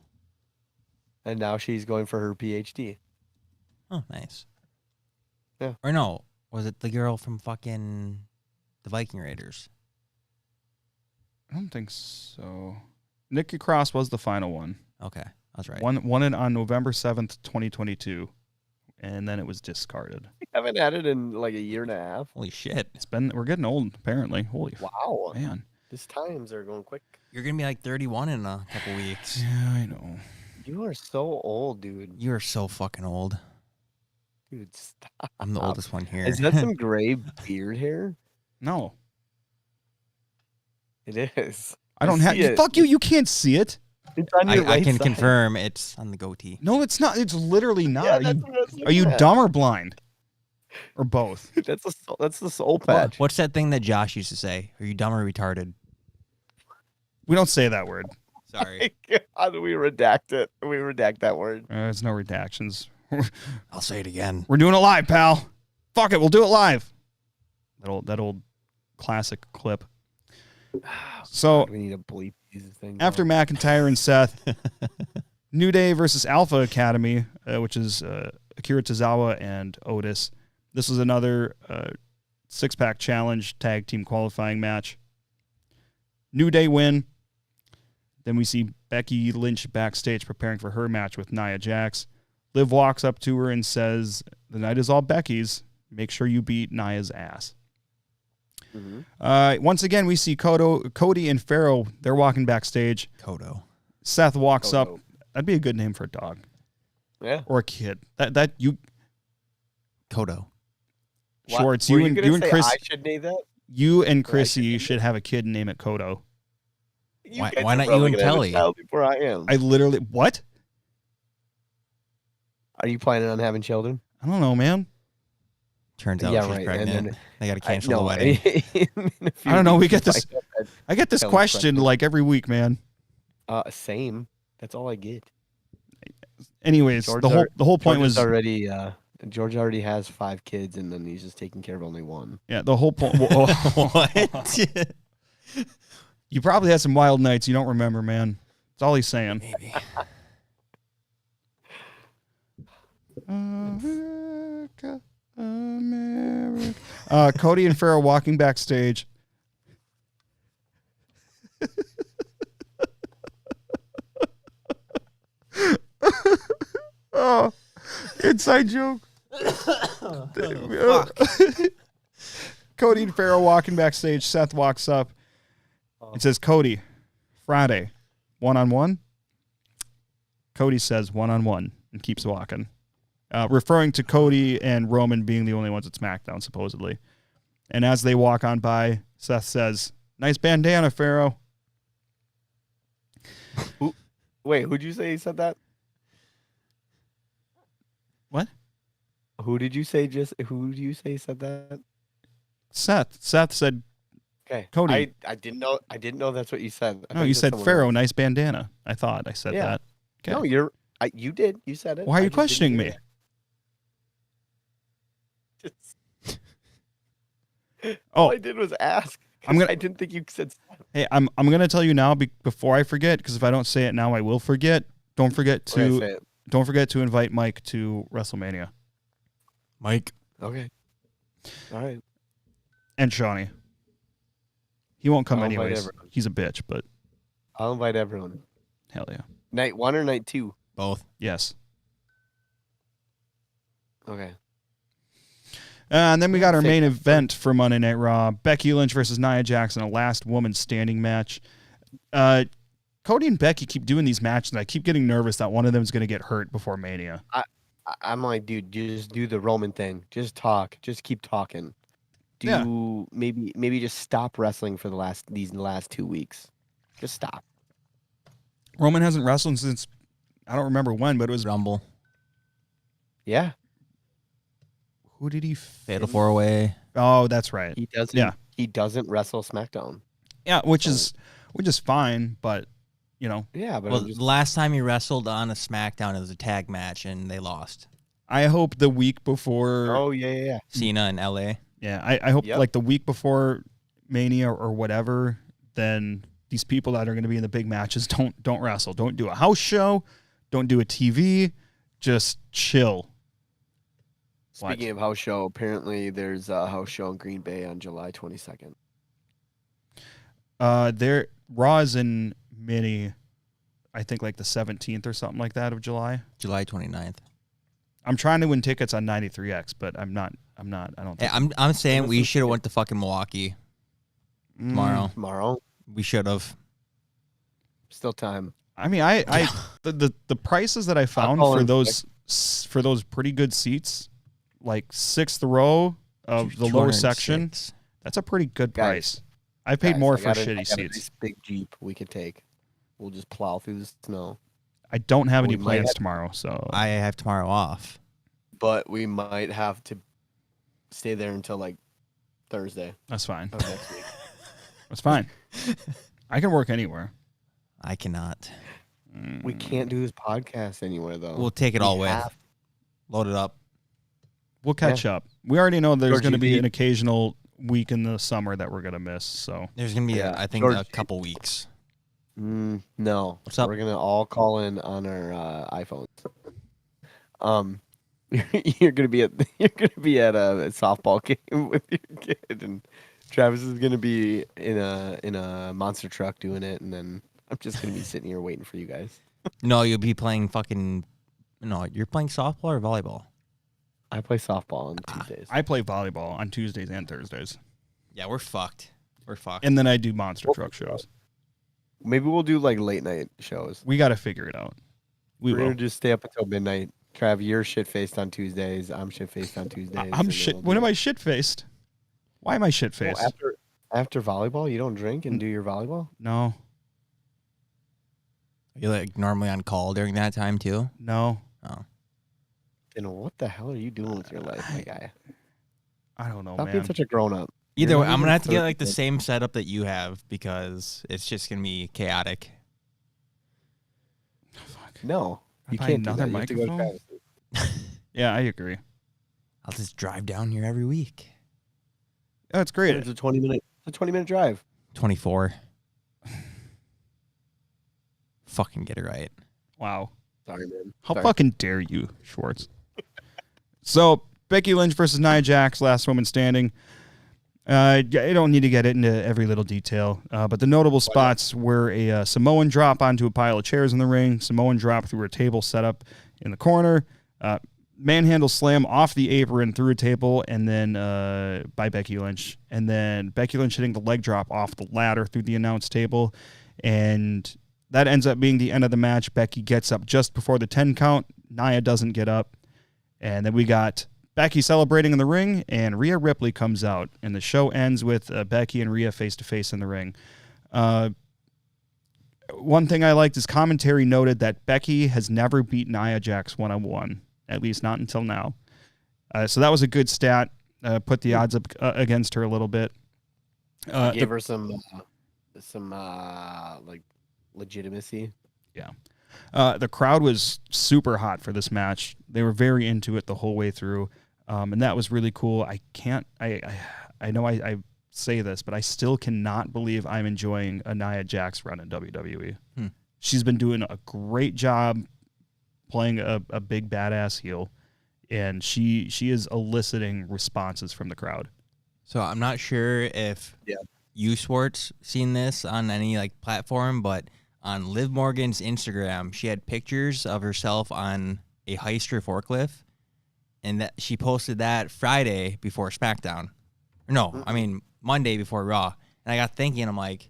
And now she's going for her PhD. Oh, nice. Yeah. Or no, was it the girl from fucking the Viking Raiders? I don't think so. Nikki Cross was the final one. Okay, that's right. Won it on November 7th, 2022. And then it was discarded. We haven't had it in like a year and a half. Holy shit. We're getting old, apparently. Holy Wow. man. These times are going quick. You're going to be like 31 in a couple weeks. Yeah, I know. You are so old, dude. You are so fucking old. Dude, stop. I'm the oldest one here. Is that some gray beard hair? No. It is. I don't have see it. fuck you, you can't see it. It's on your I right can side. confirm it's on the goatee. No, it's not. It's literally not. Yeah, Are that's you, what I was are you looking at. dumb or blind? Or both? That's the soul patch. What's that thing that Josh used to say? Are you dumb or retarded? We don't say that word. Sorry. How do we redact it? We redact that word. There's no redactions. I'll say it again. We're doing it live, pal. Fuck it, we'll do it live. That old classic clip. So We need to bleep these things. after out. McIntyre and Seth, New Day versus Alpha Academy, which is Akira Tozawa and Otis. This was another six-pack challenge tag team qualifying match. New Day win. Then we see Becky Lynch backstage preparing for her match with Nia Jax. Liv walks up to her and says, "The night is all Becky's. Make sure you beat Nia's ass." Once again, we see Cody and Pharaoh. They're walking backstage. Kodo. Seth walks up. Kodo. That'd be a good name for a dog Yeah. or a kid. That you Kodo. What? Schwartz. Were You gonna and say Chris. I should name that. You and I should Chrissy name should have a kid and name it Kodo. Why- guys why are not you probably and gonna have a Kelly? child before I am. I literally what? Are you planning on having children? I don't know, man. Turns out Yeah, she's right, and pregnant. then- They got to cancel the wedding. I don't know. We get this. I get this Kelly's question pregnant. like every week, man. Same. That's all I get. Anyways, George the whole point was already. George already has 5 kids, and then he's just taking care of only one. yeah. The whole point. What? You probably had some wild nights you don't remember, man. That's all he's saying. Maybe. America, America. Cody and Pharaoh walking backstage. Oh, inside joke. Cody and Pharaoh walking backstage. Seth walks up and says, Cody, Friday, 1-on-1. Cody says 1-on-1 and keeps walking. Referring to Cody and Roman being the only ones at SmackDown, supposedly. And as they walk on by, Seth says, nice bandana, Pharaoh. Wait, who'd you say said that? What? Who did you say who do you say said that? Seth. Seth said, Okay. Cody. I didn't know that's what you said. I no, thought you said someone Pharaoh, else. nice bandana. I thought I said Yeah. that. Okay. No, you did. You said it. Why are I you just didn't questioning hear me? it. Oh, All I did was ask. I didn't think you said. hey, I'm gonna tell you now before I forget, because if I don't say it now, I will forget. Don't forget Okay, say to invite Mike to WrestleMania Mike. Okay. All right. and Shawnee. He won't come I'll invite anyways. everyone. He's a bitch, but I'll invite everyone. hell yeah, Night 1 or night 2? Both. yes. Okay. And then we got our Say- main event for Monday Night Raw: Becky Lynch versus Nia Jax in a last woman standing match. Cody and Becky keep doing these matches, and I keep getting nervous that one of them is going to get hurt before Mania. I'm like, dude, just do the Roman thing. Just talk. Just keep talking. Maybe just stop wrestling for these last 2 weeks. Just stop. Roman hasn't wrestled since I don't remember when, but it was Rumble. Yeah. who did he? Fatal 4-Way. Oh, that's right. He doesn't. Yeah. He doesn't wrestle SmackDown. Yeah, which is fine, but you know, Yeah, but Well, I'm just, the last time he wrestled on a SmackDown, it was a tag match, and they lost. I hope the week before. oh yeah. Cena in LA. Yeah, I hope Yep. like the week before Mania or whatever, then these people that are going to be in the big matches don't wrestle. Don't do a house show. Don't do a TV. Just chill. Speaking of house show, apparently there's a house show in Green Bay on July 22nd. There Raw is in Mini, I think like the 17th or something like that of July. July 29th. I'm trying to win tickets on 93X, but I'm not. I don't. Hey, Think I'm saying we should have went to fucking Milwaukee tomorrow. Tomorrow, We should have. still time. I mean, the prices that I found call for in those pretty good seats, like 6th row of the lower section, 206. that's a pretty good Guys, price. I paid Guys, more I for got a shitty seats. nice big Jeep we could take. We'll just plow through the snow. I don't have any We might plans have- tomorrow, so I have tomorrow off. But we might have to stay there until like Thursday that's fine. of next week. That's fine. I can work anywhere. I cannot. We can't do this podcast anywhere though. We'll take it all with. have- Load it up. We'll catch up. We already know there's George, going to you be need- an occasional week in the summer that we're going to miss. So There's gonna be, Yeah. I think, George, a couple weeks. No. What's up? We're gonna all call in on our iPhones. You're gonna be at a softball game with your kid, and Travis is gonna be in a monster truck doing it, and then I'm just gonna be sitting here waiting for you guys. No, you'll be playing fucking. No, you're playing softball or volleyball. I play softball on Tuesdays. I play volleyball on Tuesdays and Thursdays, Yeah, we're fucked. We're fucked. and then I do monster truck shows. Maybe we'll do like late night shows. We got to figure it out. We We're will. gonna just stay up until midnight. Trav, you're shit faced on Tuesdays. I'm shit faced on Tuesdays. I'm and then shit. we'll When do- am I shit faced? Why am I shit Well, faced? after volleyball, you don't drink and do your volleyball? No, You're like normally on call during that time too. no. Oh, Then what the hell are you doing with your life, my guy? I don't know, Stop being man. such a grown up. Either You're way, not I'm even gonna have to get like the 30. same setup that you have because it's just gonna be chaotic. No, you buy can't do another that. You have to go to microphone? Travis. Yeah, I agree. I'll just drive down here every week. Oh, it's great. It's a 20-minute drive. 24. Fucking get it right. Wow. Sorry, man. How Sorry. fucking dare you, Schwartz? So, Becky Lynch versus Nia Jax, last woman standing. I don't need to get into every little detail, but the notable spots were a Samoan drop onto a pile of chairs in the ring, Samoan drop through a table set up in the corner, manhandle slam off the apron through a table, and then by Becky Lynch, and then Becky Lynch hitting the leg drop off the ladder through the announce table, and that ends up being the end of the match. Becky gets up just before the 10 count. Nia doesn't get up, and then we got Becky celebrating in the ring, and Rhea Ripley comes out, and the show ends with Becky and Rhea face-to-face in the ring. One thing I liked is commentary noted that Becky has never beat Nia Jax one-on-one, at least not until now. So that was a good stat. Put the odds up against her a little bit. Gave her some like legitimacy. Yeah. The crowd was super hot for this match. They were very into it the whole way through. And that was really cool. I know I say this, but I still cannot believe I'm enjoying a Nia Jax run in WWE. She's been doing a great job playing a big badass heel, and she is eliciting responses from the crowd. So I'm not sure if you, Schwartz, seen this on any like platform, but on Liv Morgan's Instagram, she had pictures of herself on a Heister forklift, and that she posted that Friday before SmackDown. No, I mean Monday before Raw. And I got thinking, I'm like,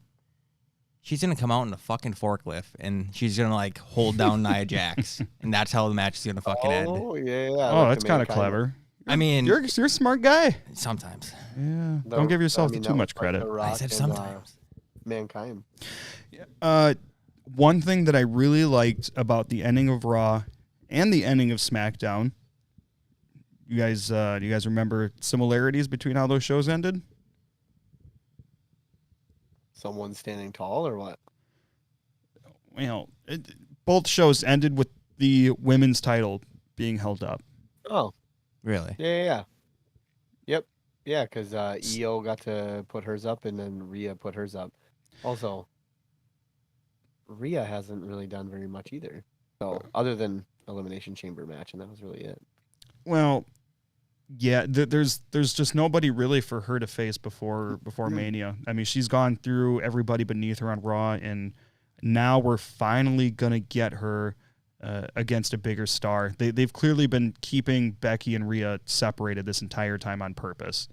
she's gonna come out in a fucking forklift, and she's gonna like hold down Nia Jax, and that's how the match is gonna fucking end. Oh yeah. Oh, that's kind of clever. I mean, You're a smart guy. sometimes. Yeah. Don't give yourself too much credit. I said sometimes. Mankind. One thing that I really liked about the ending of Raw and the ending of SmackDown, do you guys remember similarities between how those shows ended? Someone standing tall or what? Well, both shows ended with the women's title being held up. Oh, Really? yeah. Yep. Yeah, because EO got to put hers up, and then Rhea put hers up. Also, Rhea hasn't really done very much either. So other than Elimination Chamber match, and that was really it. Well, yeah, there's just nobody really for her to face before Mania. I mean, she's gone through everybody beneath her on Raw, and now we're finally gonna get her against a bigger star. They've clearly been keeping Becky and Rhea separated this entire time on purpose,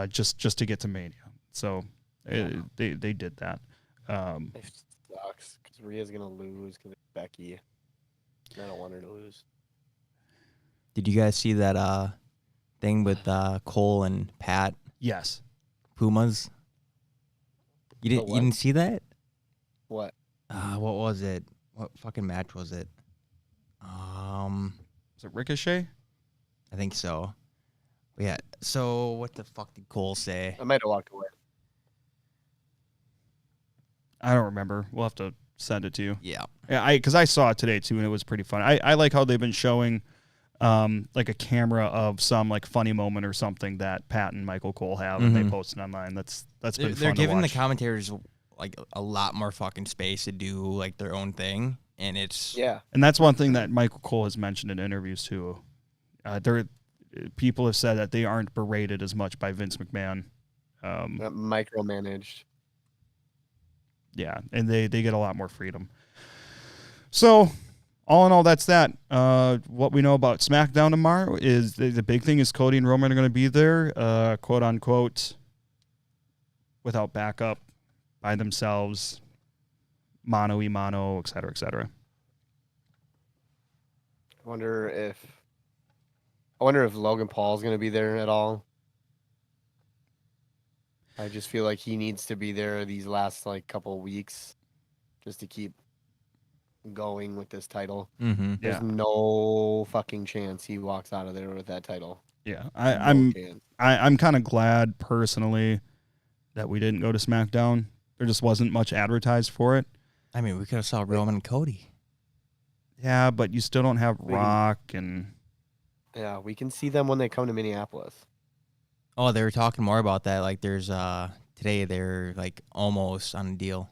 just to get to Mania. So they did that. It sucks because Rhea's gonna lose because it's Becky. I don't want her to lose. Did you guys see that thing with Cole and Pat Yes. Pumas? You what? didn't see that? What? What was it? What fucking match was it? Was it Ricochet? I think so. But yeah. So what the fuck did Cole say? I might have walked away. I don't remember. We'll have to send it to you. Yeah. Yeah, because I saw it today too, and it was pretty fun. I like how they've been showing like a camera of some like funny moment or something that Pat and Michael Cole have, and they post it online. That's been fun They're to giving the watch. commentators like a lot more fucking space to do like their own thing, and it's Yeah. And that's one thing that Michael Cole has mentioned in interviews too. People have said that they aren't berated as much by Vince McMahon. Micromanaged. Yeah, and they get a lot more freedom. So, all in all, that's that. What we know about SmackDown tomorrow is the big thing is Cody and Roman are going to be there, quote unquote, without backup, by themselves, mano y mano, et cetera, et cetera. I wonder if Logan Paul's gonna be there at all. I just feel like he needs to be there these last like couple weeks, just to keep going with this title. Mm-hmm. There's no fucking chance he walks out of there with that title. Yeah, No chance. I'm kind of glad personally that we didn't go to SmackDown. There just wasn't much advertised for it. I mean, we could have saw Roman and Cody. Yeah, but you still don't have Rock and. Yeah, we can see them when they come to Minneapolis. Oh, they were talking more about that. Like, there's today they're like almost on a deal.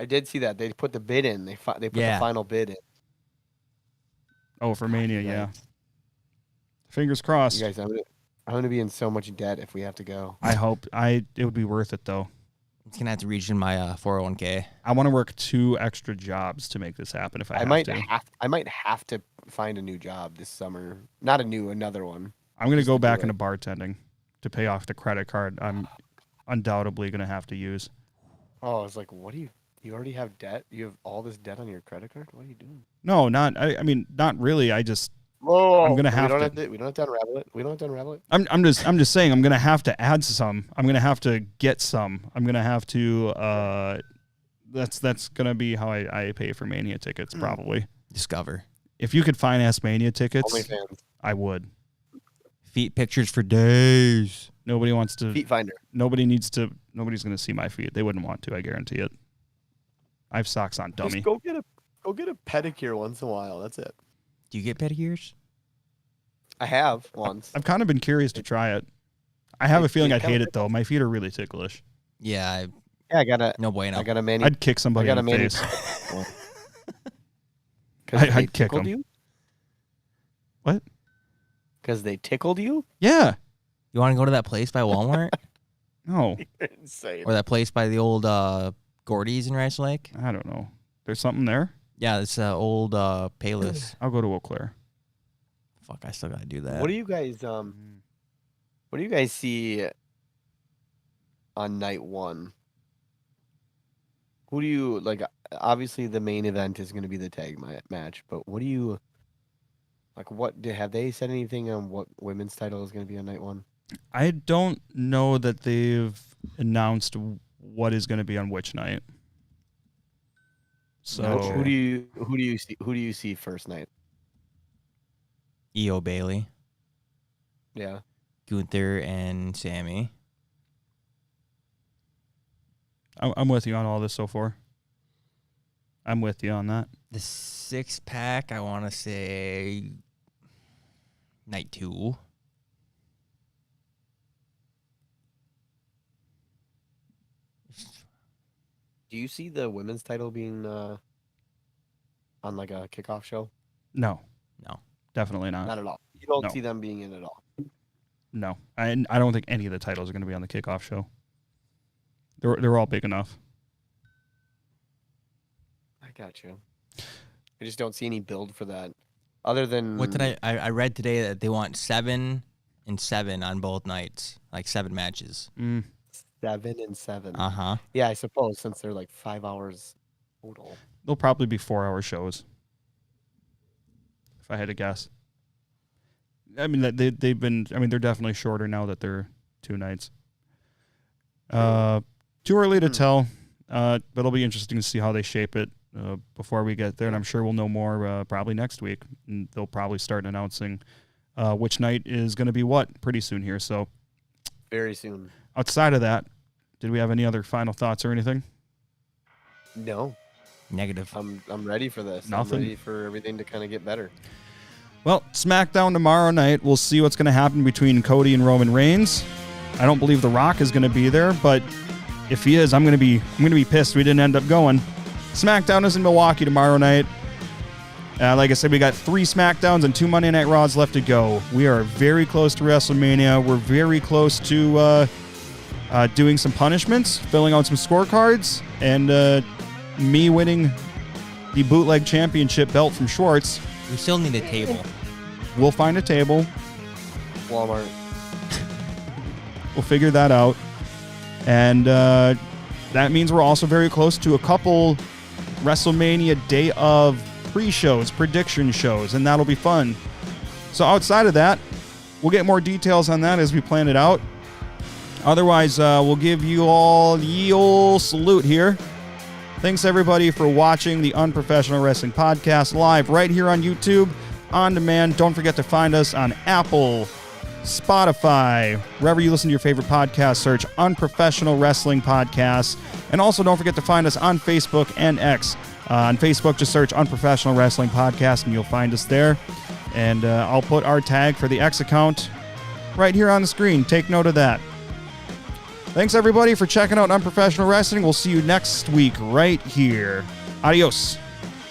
I did see that. They put the bid in. They put the final bid in. Oh, for Mania, You yeah. guys- Fingers crossed. You guys, I'm gonna be in so much debt if we have to go. I hope it would be worth it though. It's gonna have to reach in my 401k. I want to work 2 extra jobs to make this happen if I have to. I might have to find a new job this summer. Not another one. I'm gonna just go to do back it. into bartending to pay off the credit card I'm undoubtedly gonna have to use. Oh, I was like, what do you already have debt? You have all this debt on your credit card? What are you doing? No, I mean not really. I just Whoa, I'm gonna we have don't to. We don't have to unravel it. We don't have to unravel it. I'm just saying I'm gonna have to add some. I'm gonna have to get some. I'm gonna have to. That's gonna be how I pay for Mania tickets probably. Discover. If you could finance Mania tickets, OnlyFans. I would. Feet pictures for days. Nobody wants to. Feet finder. Nobody needs to. Nobody's gonna see my feet. They wouldn't want to. I guarantee it. I have socks on, dummy. Just go get a pedicure once in a while. That's it. Do you get pedicures? I have once. I've kind of been curious to try it. I have a feeling I'd kinda hate it though. My feet are really ticklish. Yeah, Yeah, I got a. no bueno. I got a mani. I'd kick somebody I in got the a mani- face. Because I'd kick 'em. you? What? Because they tickled you? Yeah. You want to go to that place by Walmart No, Insane. or that place by the old Gordy's in Rice Lake? I don't know. There's something there. Yeah, it's old Payless. I'll go to Eau Claire. Fuck, I still gotta do that. What do you guys see on night one? Who do you like? Obviously, the main event is going to be the tag match, but what do you like? Have they said anything on what women's title is going to be on night one? I don't know that they've announced what is going to be on which night. So Who do you see first night? E.O. Bailey, Yeah, Gunther, and Sammy. I'm with you on all this so far. I'm with you on that. The 6-pack, I want to say night 2. do you see the women's title being on like a kickoff show? No, No. definitely not. Not at all. You don't No. see them being in at all. No, I don't think any of the titles are going to be on the kickoff show. They're all big enough. I got you. I just don't see any build for that, other than What did I read today that they want 7 and 7 on both nights, like 7 matches. 7 and 7. Uh-huh. Yeah, I suppose since they're like 5 hours total. They'll probably be 4-hour shows. If I had to guess. I mean, they've been. I mean, they're definitely shorter now that they're 2 nights. Too early to tell, but it'll be interesting to see how they shape it before we get there, and I'm sure we'll know more probably next week. And they'll probably start announcing which night is going to be what pretty soon here. So Very soon. outside of that, did we have any other final thoughts or anything? No, Negative. I'm ready for this. Nothing. I'm ready for everything to kind of get better. Well, SmackDown tomorrow night. We'll see what's going to happen between Cody and Roman Reigns. I don't believe The Rock is going to be there, but if he is, I'm going to be pissed we didn't end up going. SmackDown is in Milwaukee tomorrow night. Like I said, we got 3 SmackDowns and 2 Monday Night Raws left to go. We are very close to WrestleMania. We're very close to doing some punishments, filling out some scorecards, and me winning the Bootleg Championship belt from Schwartz. We still need a table. We'll find a table. Walmart. We'll figure that out. And that means we're also very close to a couple WrestleMania day of pre-shows, prediction shows, and that'll be fun. So outside of that, we'll get more details on that as we plan it out. Otherwise, we'll give you all the old salute here. Thanks, everybody, for watching the Unprofessional Wrestling Podcast live right here on YouTube, on demand. Don't forget to find us on Apple, Spotify, wherever you listen to your favorite podcast, search Unprofessional Wrestling Podcasts. And also don't forget to find us on Facebook and X. On Facebook, just search Unprofessional Wrestling Podcast and you'll find us there. And I'll put our tag for the X account right here on the screen. Take note of that. Thanks, everybody, for checking out Unprofessional Wrestling. We'll see you next week right here. Adios.